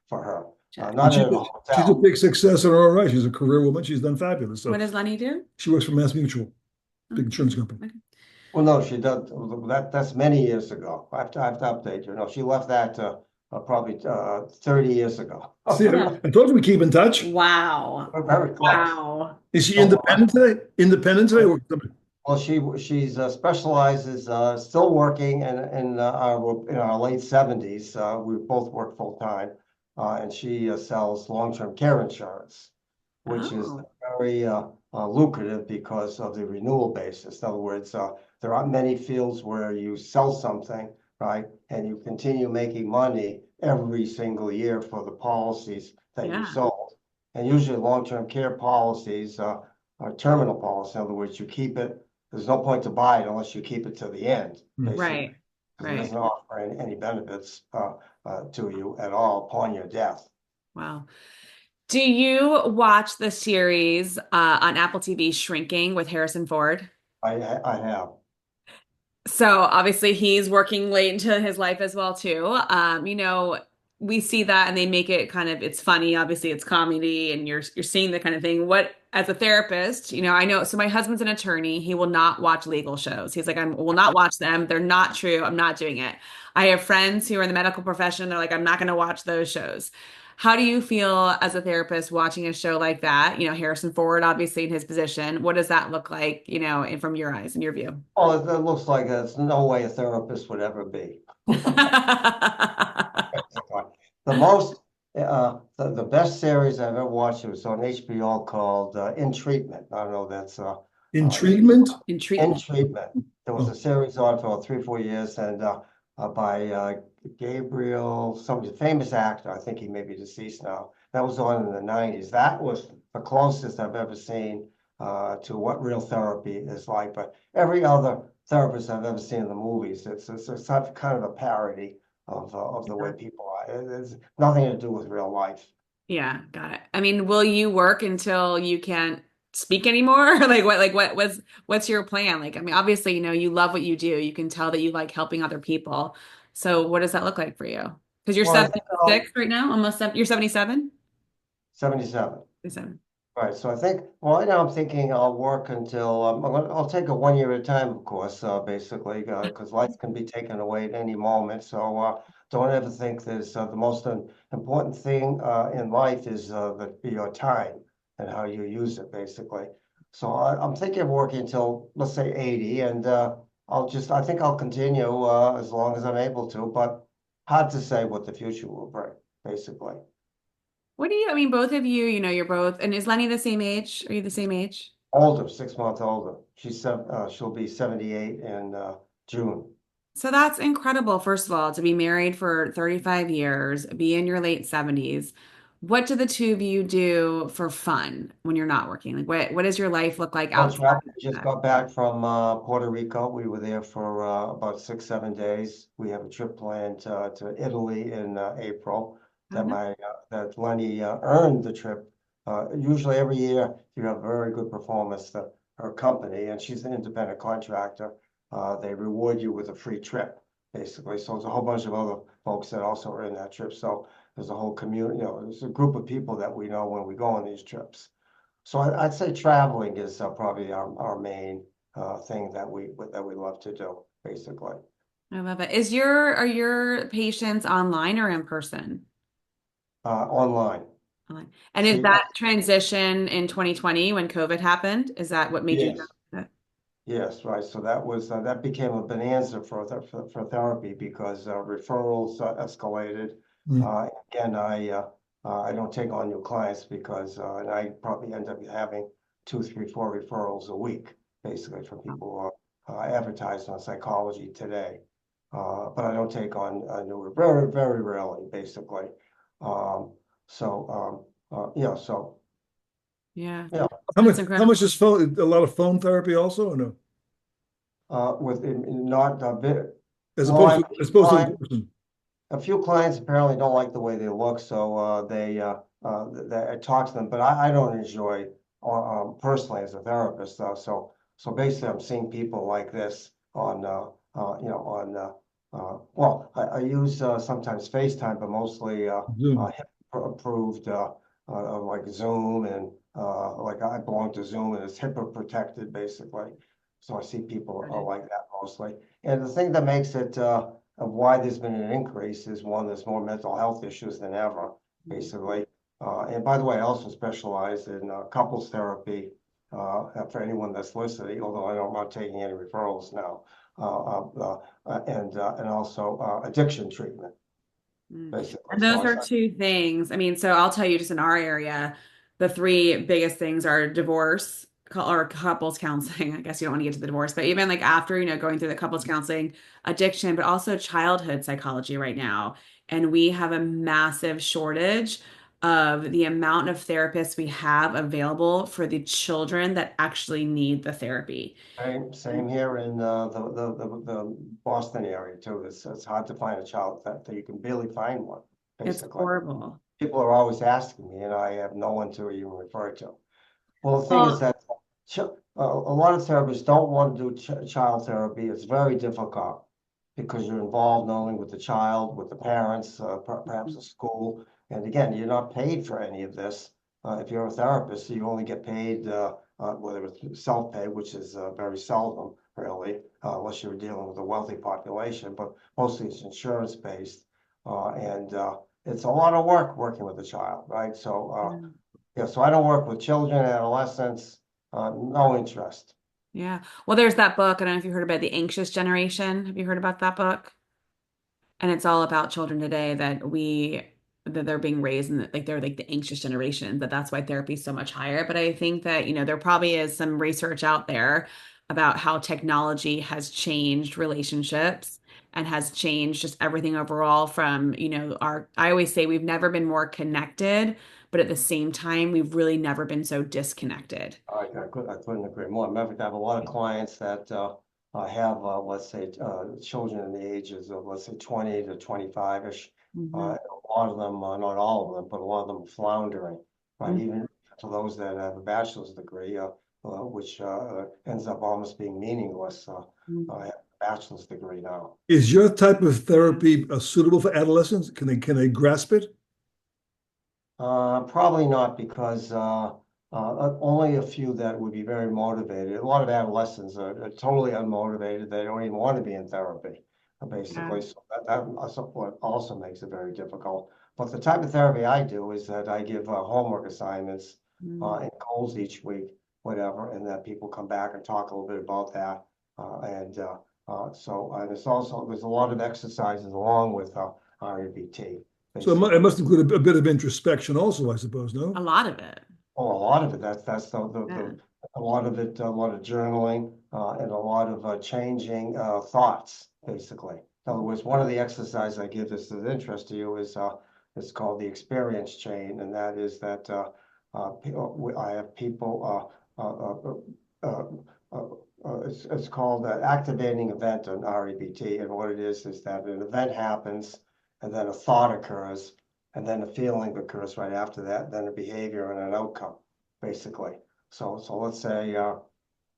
for her, Check. not in a she's a hotel. big success in her own right. She's a career woman. She's done fabulous. What So does Lenny do? she works for Mass Mutual, Oh, big insurance company. okay. Well, no, she does. That's many years ago. I have to update you. No, she left that probably 30 years ago. See, Yeah. I told you we keep in touch. Wow. We're very close. Wow. Is she So, independent today? Independent today? well, she's specializes still working in our late 70s. We both work full time, and she sells long-term care insurance, which is Oh, very lucrative because of the renewal basis. In other words, there aren't many fields where you sell something, right, and you continue making money every single year for the policies that you yeah. sold. And usually long-term care policies are terminal policies. In other words, you keep it, there's no point to buy it unless you keep it to the end, basically, Right. because it Right. doesn't offer any benefits to you at all upon your death. Wow. Do you watch the series on Apple TV Shrinking with Harrison Ford? I have. So obviously he's working late into his life as well too. We see that and they make it kind of it's funny, obviously it's comedy and you're seeing the kind of thing. What as a therapist, I know so my husband's an attorney. He will not watch legal shows. He's like, I will not watch them. They're not true. I'm not doing it. I have friends who are in the medical profession. They're like, I'm not going to watch those shows. How do you feel as a therapist watching a show like that? Harrison Ford, obviously in his position. What does that look like, and from your eyes and your view? Well, it looks like it's no way a therapist would ever be. The most, the best series I've ever watched was on HBO called In Treatment. I don't know, that's In uh, treatment? In In treatment. Treatment. There was a Oh, series on for 3, 4 years, and by Gabriel, some famous actor. I think he may be deceased now. That was on in the 90s. That was the closest I've ever seen to what real therapy is like. But every other therapist I've ever seen in the movies, it's kind of a parody of the way people are. It's nothing to do with real life. Yeah, got it. I mean, will you work until you can't speak anymore? What's your plan? Like, I mean, obviously, you love what you do. You can tell that you like helping other people. So what does that look like for you? Because you're Well, I think 76 right now, almost seven, you're 77? 77. 77. Right. So I think, well, right now I'm thinking I'll work until I'll take it 1 year at a time, of course, basically, because life can be taken away at any moment. So don't ever think there's the most important thing in life is your time and how you use it, basically. So I'm thinking of working until, let's say, 80, and I think I'll continue as long as I'm able to, but hard to say what the future will bring, basically. I mean, both of you, you're both, and is Lenny the same age? Are you the same age? Older, 6 months older. She'll be 78 in June. So that's incredible, first of all, to be married for 35 years, be in your late 70s. What do the two of you do for fun when you're not working? Like what does your life look like Well, outside travel. of We just that? got back from Puerto Rico. We were there for about 6, 7 days. We have a trip planned to Italy in April. Oh, no. That Lenny earned the trip. Usually every year you have a very good performance. Her company, and she's an independent contractor. They reward you with a free trip, basically. So there's a whole bunch of other folks that also are in that trip. So there's a whole community. There's a group of people that we know when we go on these trips. So I'd say traveling is probably our main thing that we love to do, basically. I love it. Are your patients online or in person? Online. Online. And is She, that transition in 2020 when COVID happened? Is that what made you go? yes, yes, right. So that became a bonanza for therapy because referrals escalated. Mm. Again, I don't take on new clients because and I probably end up having two, three, four referrals a week, basically from people who are advertised on Psychology Today. But I don't take on new very, very rarely, basically. Um, so Yeah, yeah, that's How much incredible. is phone? A lot of phone therapy also, or no? with not a bit. As Well, opposed I to have as opposed to in clients. person. A few clients apparently don't like the way they look, so I talk to them. But I don't enjoy personally as a therapist. So basically, I'm seeing people like this on well, I use sometimes FaceTime, but mostly Zoom. HIP approved like Zoom and like I belong to Zoom and it's HIPAA protected basically. So I see people Got it. like that mostly. And the thing that makes it of why there's been an increase is one, there's more mental health issues than ever, basically. And by the way, I also specialize in couples therapy for anyone that's listening, although I'm not taking any referrals now, and also addiction treatment, Mm. basically. And So those I, are two things. I mean, so I'll tell you just in our area, the three biggest things are divorce or couples counseling. I guess you don't want to get to the divorce, but even like after, going through the couples counseling, addiction, but also childhood psychology right now. And we have a massive shortage of the amount of therapists we have available for the children that actually need the therapy. same here in the Boston area too. It's hard to find a child that you can barely find one, It's basically. horrible. People are always asking me, and I have no one to even refer to. Well, the thing is Well, that a lot of therapists don't want to do child therapy. It's very difficult because you're involved not only with the child, with the parents, perhaps the school. And again, you're not paid for any of this. If you're a therapist, you only get paid, whether it's self-pay, which is very seldom, really, unless you're dealing with a wealthy population, but mostly it's insurance-based. And it's a lot of work working with a child, right? Yeah, so I don't work with children and adolescents, no interest. yeah. Well, there's that book. I don't know if you heard about The Anxious Generation. Have you heard about that book? And it's all about children today that they're being raised in like they're like the anxious generation, that that's why therapy is so much higher. But I think that, there probably is some research out there about how technology has changed relationships and has changed just everything overall from, I always say we've never been more connected, but at the same time, we've really never been so disconnected. I couldn't agree more. Matter of fact, I have a lot of clients that have, let's say, children in the ages of, let's say, 20 to 25-ish. Hmm. A lot of them, not all of them, but a lot of them floundering, right? Even to those that have a bachelor's degree, which ends up almost being meaningless. I have a bachelor's degree now. Is your type of therapy suitable for adolescents? Can they grasp it? Probably not because only a few that would be very motivated. A lot of adolescents are totally unmotivated. They don't even want to be in therapy, Yeah. basically. So that what also makes it very difficult. But the type of therapy I do is that I give homework assignments Mm. and goals each week, whatever, and that people come back and talk a little bit about that. And it's also there's a lot of exercises along with REBT, So it basically. must include a bit of introspection also, I suppose, A no? lot of it. Oh, a lot of it. That's Yeah. a lot of it, a lot of journaling, and a lot of changing thoughts, basically. In other words, one of the exercises I give this of interest to you is it's called the experience chain, and that is that I have people it's called activating event on REBT, and what it is that an event happens, and then a thought occurs, and then a feeling occurs right after that, then a behavior and an outcome, basically. So let's say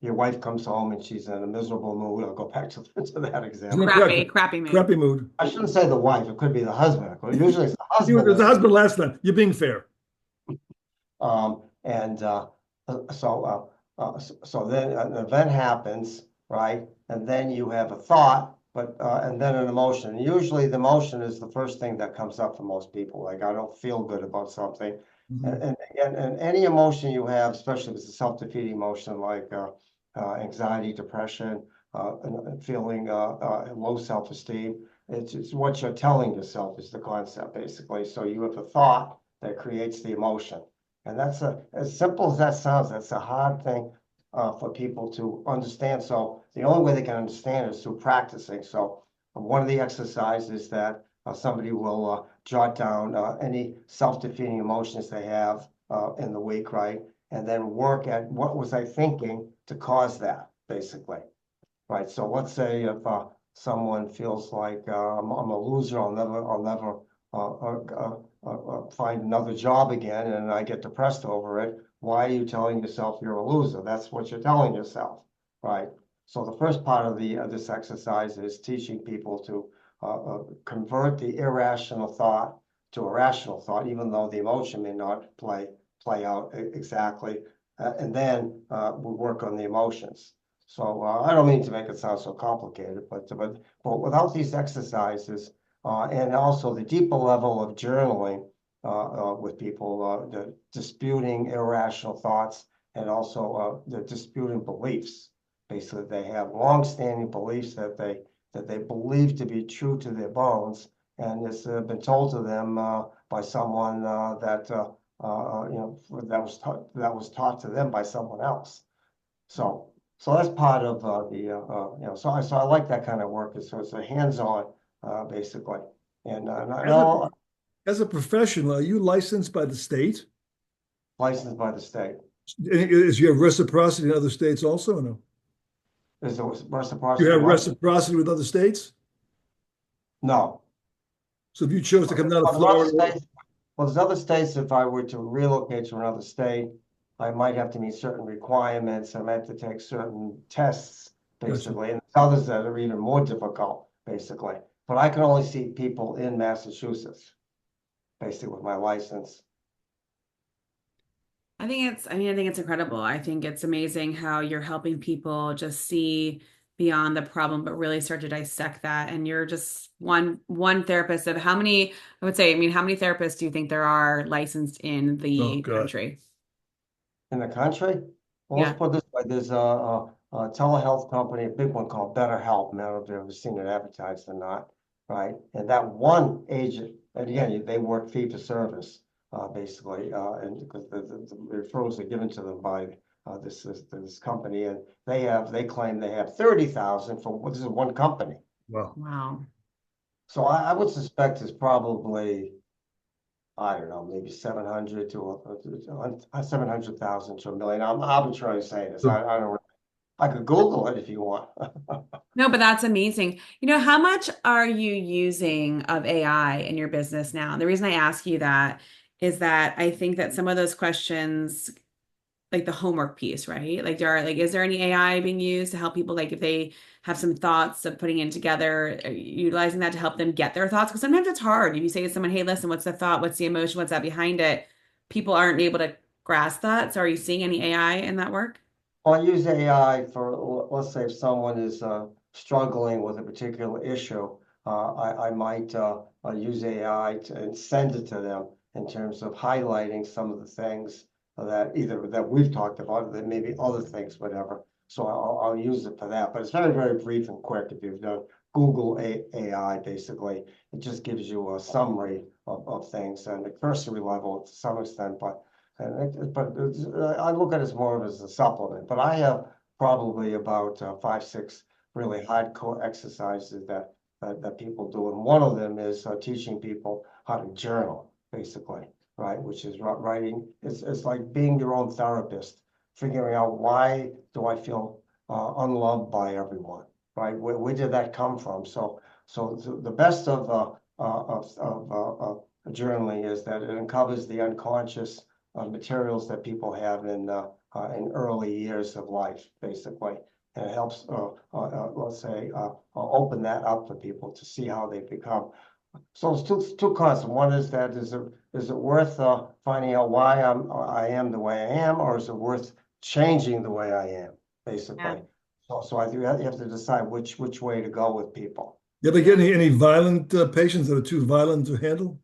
your wife comes home and she's in a miserable mood. I'll go back to, to that example. Crappy, crappy mood. Crappy mood. I shouldn't say the wife. It could be the husband. Usually it's the husband It was the that's husband last time. You're being fair. And so then an event happens, right? And then you have a thought, but and then an emotion. And usually the emotion is the first thing that comes up for most people. Like I don't feel good about something. Mhm. And any emotion you have, especially if it's a self-defeating emotion like anxiety, depression, and feeling low self-esteem, it's what you're telling yourself is the concept, basically. So you have a thought that creates the emotion. And that's as simple as that sounds, that's a hard thing for people to understand. So the only way they can understand is through practicing. So one of the exercises that somebody will jot down any self-defeating emotions they have in the week, right? And then work at what was I thinking to cause that, basically, right? So let's say if someone feels like I'm a loser, I'll never find another job again, and I get depressed over it. Why are you telling yourself you're a loser? That's what you're telling yourself, right? So the first part of the this exercise is teaching people to convert the irrational thought to a rational thought, even though the emotion may not play out exactly. And then we work on the emotions. So I don't mean to make it sound so complicated, but without these exercises and also the deeper level of journaling with people, the disputing irrational thoughts and also the disputing beliefs. Basically, they have long-standing beliefs that they believe to be true to their bones, and it's been told to them by someone that you know that was taught to them by someone else. So so that's part of you know, so I like that kind of work. So it's a hands-on, basically. And not As a all as a professional, are you licensed by the state? licensed by the state. Is you have reciprocity in other states also, or no? Is there You reciprocity have what? reciprocity with other states? No. So if you chose to come down to Well, there's other Florida, states, well, there's other states, if I were to relocate to another state, I might have to meet certain requirements. I might have to take certain tests, gotcha. basically, and there's others that are even more difficult, basically. But I can only see people in Massachusetts, basically, with my license. I think it's incredible. I think it's amazing how you're helping people just see beyond the problem, but really start to dissect that. And you're just one therapist of how many, I would say, I mean, how many therapists do you think there are licensed in Oh the God. country? In the country? Well, let's Yeah. put it this way. There's a telehealth company, a big one called BetterHelp. I don't know if you've ever seen it advertised or not, right? And that one agent, and again, they work fee for service, basically, and because the referrals are given to them by this company, and they claim they have 30,000 for this is one company. Wow. Wow. So I would suspect it's probably I don't know, maybe 700 to 700,000 to a million. I'm arbitrarily saying this. I don't know. I could Google it if you want. No, but that's amazing. How much are you using of AI in your business now? And the reason I ask you that is that I think that some of those questions, like the homework piece, right? Is there any AI being used to help people, like if they have some thoughts of putting it together, utilizing that to help them get their thoughts? Because sometimes it's hard. If you say to someone, hey, listen, what's the thought? What's the emotion? What's that behind it? People aren't able to grasp that. So are you seeing any AI in that work? Well, I use AI for, let's say if someone is struggling with a particular issue, I might use AI and send it to them in terms of highlighting some of the things that either that we've talked about, or that maybe other things, whatever. So I'll use it for that. But it's very, very brief and quick. If you've done Google AI, basically, it just gives you a summary of things and a cursory level to some extent, but I look at it as more of as a supplement. But I have probably about 5, 6 really hardcore exercises that people do, and one of them is teaching people how to journal, basically, right? Which is writing. It's like being your own therapist, figuring out why do I feel unloved by everyone, right? Where did that come from? So the best of journaling is that it uncovers the unconscious materials that people have in early years of life, basically. And it helps, let's say, open that up for people to see how they become. So it's two concepts. One is that is it worth finding out why I am the way I am, or is it worth changing the way I am, Yeah. basically? So I think you have to decide which way to go with people. You ever get any violent patients that are too violent to handle?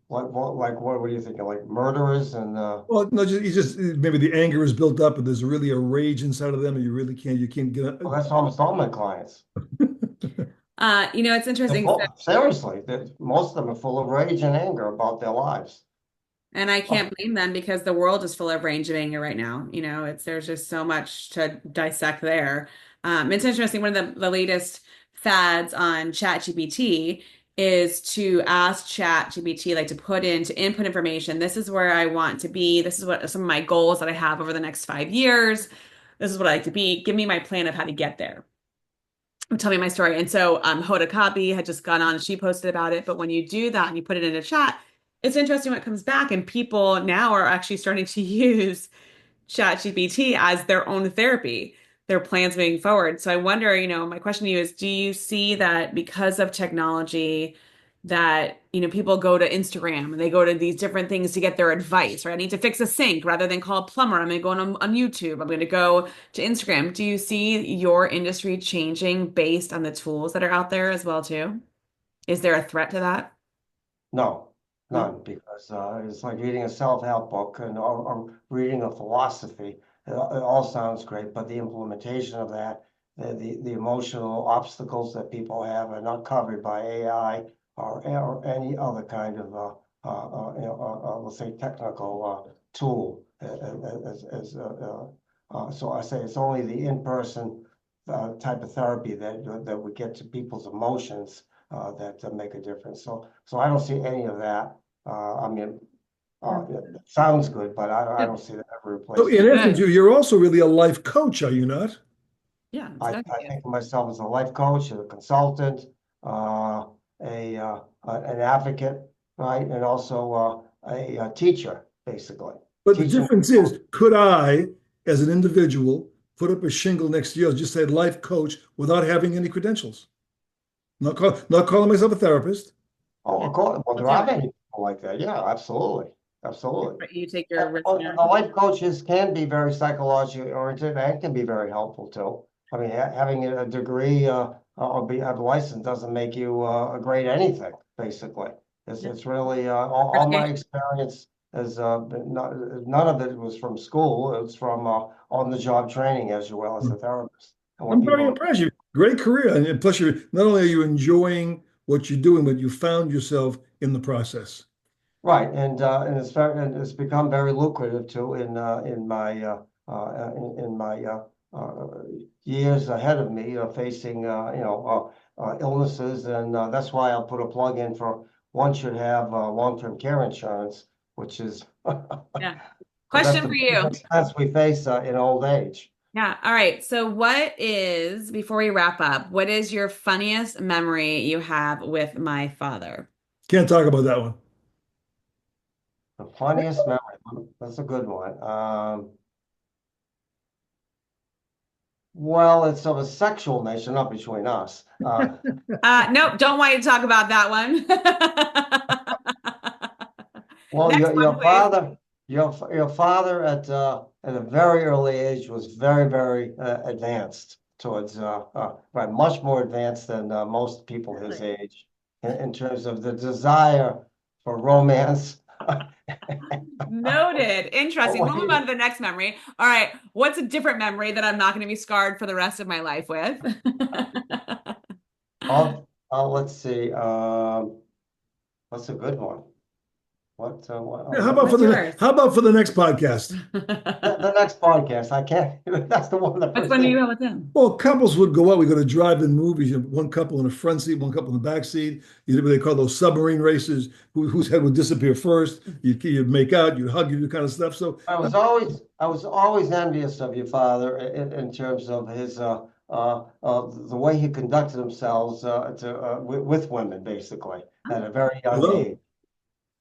What are you thinking? Like murderers and Well, no, just maybe the anger is built up, and there's really a rage inside of them, and you can't get. well, that's almost all my clients. It's interesting. So, Seriously, most of them are full of rage and anger about their lives. and I can't blame them because the world is full of range of anger right now. There's just so much to dissect there. It's interesting. One of the latest fads on ChatGPT is to ask ChatGPT, like to put in to input information. This is where I want to be. This is what some of my goals that I have over the next 5 years. This is what I like to be. Give me my plan of how to get there. Tell me my story. And so Hoda Kotb had just gone on, she posted about it. But when you do that and you put it in a chat, it's interesting what comes back. And people now are actually starting to use ChatGPT as their own therapy, their plans moving forward. So I wonder, my question to you is, do you see that because of technology that, people go to Instagram and they go to these different things to get their advice, right? I need to fix a sink rather than call a plumber. I'm going to go on YouTube. I'm going to go to Instagram. Do you see your industry changing based on the tools that are out there as well, too? Is there a threat to that? No, No. none, because it's like reading a self-help book or reading a philosophy. It all sounds great, but the implementation of that, the emotional obstacles that people have are not covered by AI or any other kind of, let's say, technical tool. So I say it's only the in-person type of therapy that would get to people's emotions that make a difference. So I don't see any of that. I mean, it sounds good, but I don't see that ever So in replacing. essence, Good. you're also really a life coach, are you not? Yeah, I exactly. think of myself as a life coach, a consultant, uh, an advocate, right, and also a teacher, basically. But the Teaching. difference is, could I, as an individual, put up a shingle next to you, just say life coach without having any credentials? Not calling myself a therapist. Oh, Yeah. of course. Well, I'll there do are it. many people like that. Yeah, absolutely, absolutely. You take your risk. The life coaches can be very psychologically oriented and can be very helpful too. I mean, having a degree or have a license doesn't make you a great anything, basically. It's really all my experience is none of it was from school. It's from on the job training as well as a therapist. And when I'm very people impressed. Great career. And plus, you're not only are you enjoying what you're doing, but you found yourself in the process. right, and it's become very lucrative too in my years ahead of me, facing illnesses, and that's why I'll put a plug in for one should have long-term care insurance, which is Yeah. that's Question the for biggest you. expense we face in old age. Yeah. All right. So before we wrap up, what is your funniest memory you have with my father? Can't talk about that one. The funniest memory. That's a good one. Well, it's of a sexual nature, not between us. Nope, don't want you to talk about that one. Well, Next one, your please. father, your father at a very early age was very, very advanced towards right, much more advanced than most people his Really? age in terms of the desire for romance. Noted. Interesting. Oh, We'll move on to the next memory. All right. What's a different memory that I'm not going to be scarred for the rest of my life with? let's see. What's a good one? Yeah, What's yours? how about for the next podcast? The next podcast? I can't. That's the one that Which one do you precedes. have with him? Well, couples would go out. We go to drive-in movies. You have one couple in the front seat, one couple in the back seat. You know what they call those submarine races. Whose head would disappear first? You'd make out, you'd hug, you do kind of stuff. So I was always envious of your father in terms of his the way he conducted himself with women, basically at a very young hello. age.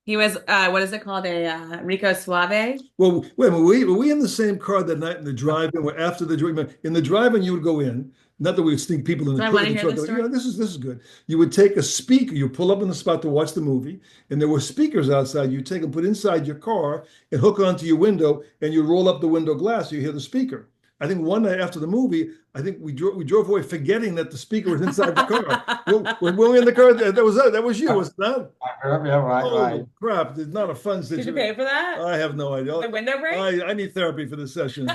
He was, what is it called? A Rico Suave? Well, wait a minute. Were we in the same car that night in the drive-in? Where after the drive-in, in the drive-in, you would go in. Not that we would sneak people in Do I want to the hear truck. this You know, story? this is good. You would take a speaker. You pull up in the spot to watch the movie, and there were speakers outside. You take them, put inside your car, and hook onto your window, and you roll up the window glass. So you hear the speaker. I think one night after the movie, I think we drove away forgetting that the speaker was inside the car. When we were in the car, that was you, was it not? Yeah, right, Holy right. crap! It's not a fun Did you situation. pay for that? I have no idea. The window break? I need therapy for this session.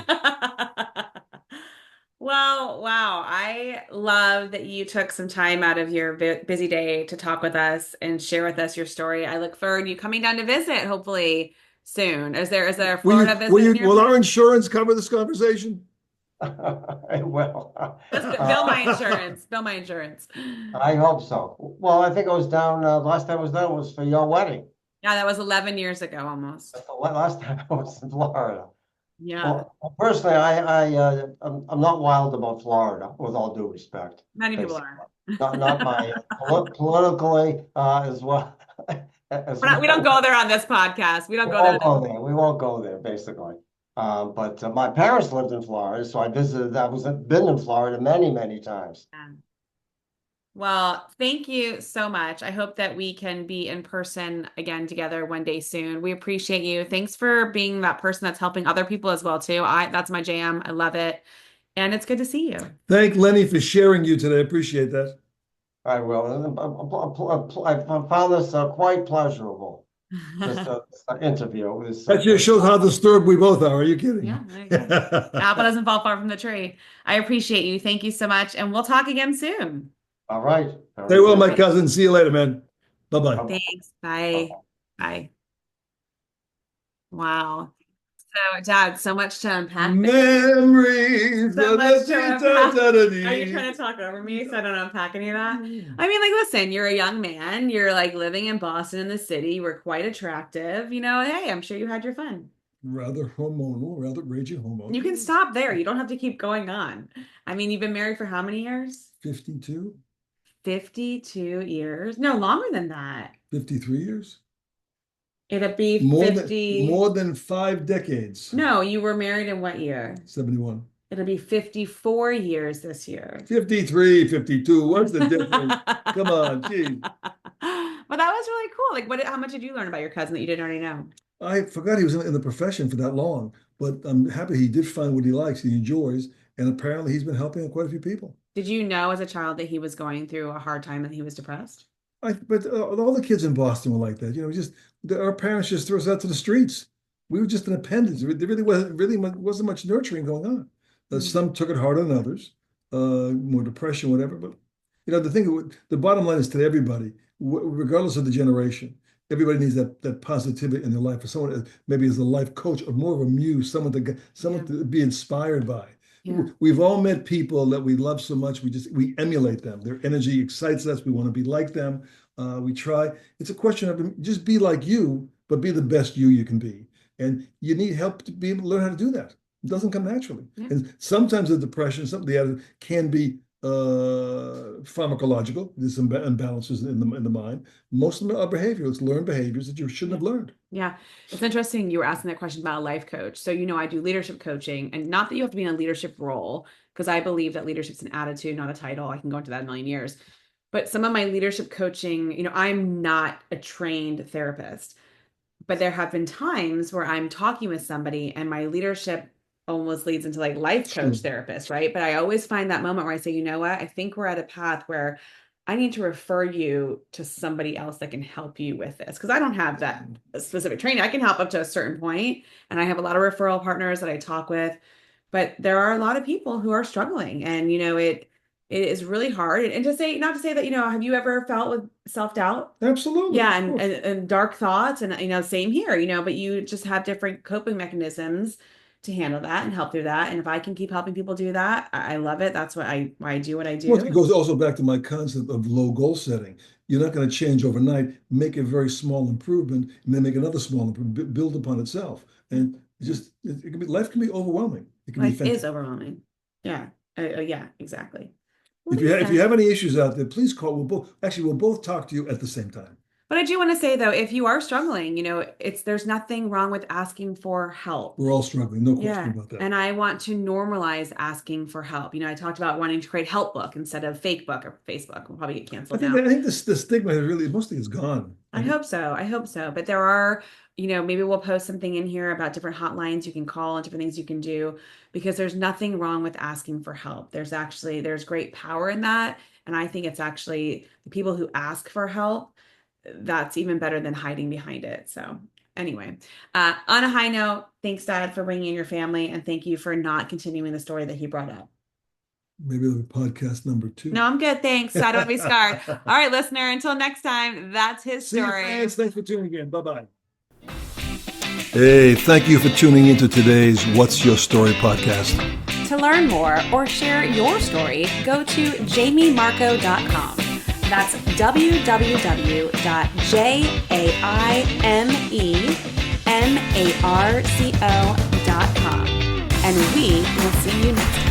Well, wow. I love that you took some time out of your busy day to talk with us and share with us your story. I look forward to you coming down to visit, hopefully soon. Is there a Florida visit Will our nearby? insurance cover this conversation? Well, Let's bill my insurance. Bill my insurance. I hope so. Well, I think I was down. Last time I was down was for your wedding. Yeah, that was 11 years ago almost. That's the last time I was in Florida. Yeah. Well, personally, I'm not wild about Florida, with all due respect. Many people Basically, are. not my politically as well as We don't well. go there on this podcast. We don't We go there. won't go there. We won't go there, basically. But my parents lived in Florida, so I visited. Been in Florida many, many times. Well, thank you so much. I hope that we can be in person again together one day soon. We appreciate you. Thanks for being that person that's helping other people as well too. That's my jam. I love it. And it's good to see you. Thank Lenny for sharing you today. I appreciate that. I will. I found this quite pleasurable. This interview. That just shows how disturbed we both are. Are you Yeah, kidding? there you go. Apple doesn't fall far from the tree. I appreciate you. Thank you so much. And we'll talk again soon. All right. Stay well, my cousin. See you later, man. Bye-bye. Thanks. Bye. Bye. Wow. So, Dad, so much to unpack there. Memories. So much to unpack. Are you Da-da-dee-da-da-dee. trying to talk over me so I don't unpack any of that? I mean, like, listen, you're a young man. You're like living in Boston in the city. You were quite attractive. Hey, I'm sure you had your fun. Rather hormonal, rather raging hormonal. You can stop there. You don't have to keep going on. I mean, you've been married for how many years? 52, 52 years. No, longer than that. 53 years. It'll be More 50. more than 5 decades. No, you were married in what year? 71. It'll be 54 years this year. 53, 52. What's the difference? Come on, geez. But that was really cool. Like, how much did you learn about your cousin that you didn't already know? I forgot he was in the profession for that long, but I'm happy he did find what he likes, he enjoys, and apparently he's been helping quite a few people. Did you know as a child that he was going through a hard time and he was depressed? But all the kids in Boston were like that. Our parents just threw us out to the streets. We were just an appendage. There wasn't much nurturing going on. Some took it harder than others, more depression, whatever. But the bottom line is to everybody, regardless of the generation, everybody needs that positivity in their life. For someone maybe as a life coach or more of a muse, someone to be inspired by. Yeah. We've all met people that we love so much. We emulate them. Their energy excites us. We want to be like them. We try. It's a question of just be like you, but be the best you can be. And you need help to be able to learn how to do that. It doesn't come naturally. Yeah. And sometimes the depression, some of the other can be pharmacological. There's some imbalances in the mind. Most of them are behavioral. It's learned behaviors that you shouldn't have learned. Yeah. It's interesting you were asking that question about a life coach. So, I do leadership coaching, and not that you have to be in a leadership role, because I believe that leadership's an attitude, not a title. I can go into that in a million years. But some of my leadership coaching, I'm not a trained therapist, but there have been times where I'm talking with somebody and my leadership almost leads into like life coach therapist, right? But I always find that moment where I say, you know what? I think we're at a path where I need to refer you to somebody else that can help you with this. Because I don't have that specific training. I can help up to a certain point, and I have a lot of referral partners that I talk with. But there are a lot of people who are struggling, and it is really hard. And to say, not to say that, have you ever felt with self-doubt? Absolutely. Yeah, and dark thoughts, and same here, but you just have different coping mechanisms to handle that and help through that. And if I can keep helping people do that, I love it. That's why I do what I do. Well, it goes also back to my concept of low goal setting. You're not going to change overnight. Make a very small improvement, and then make another small improvement, build upon itself. And life can be overwhelming. It can Life be is overwhelming. Yeah. Yeah, exactly. If you have any issues out there, please call. We'll both talk to you at the same time. But I do want to say though, if you are struggling, there's nothing wrong with asking for help. We're all struggling, no question about that. And I want to normalize asking for help. I talked about wanting to create help book instead of fake book or Facebook. We'll probably get canceled now. I think the stigma mostly is gone. I hope so. But there are, maybe we'll post something in here about different hotlines you can call and different things you can do, because there's nothing wrong with asking for help. There's great power in that. And I think it's actually the people who ask for help, that's even better than hiding behind it. So anyway, on a high note, thanks, Dad, for bringing in your family. And thank you for not continuing the story that he brought up. Maybe it'll be podcast number 2. No, I'm good. Thanks. I don't want to be scarred. All right, listener, until next time, that's his story. See you, fans. Thanks for tuning in. Bye-bye. Hey, thank you for tuning into today's What's Your Story podcast. To learn more or share your story, go to jamiemarco.com. That's www.jamiemarco.com. And we will see you next time.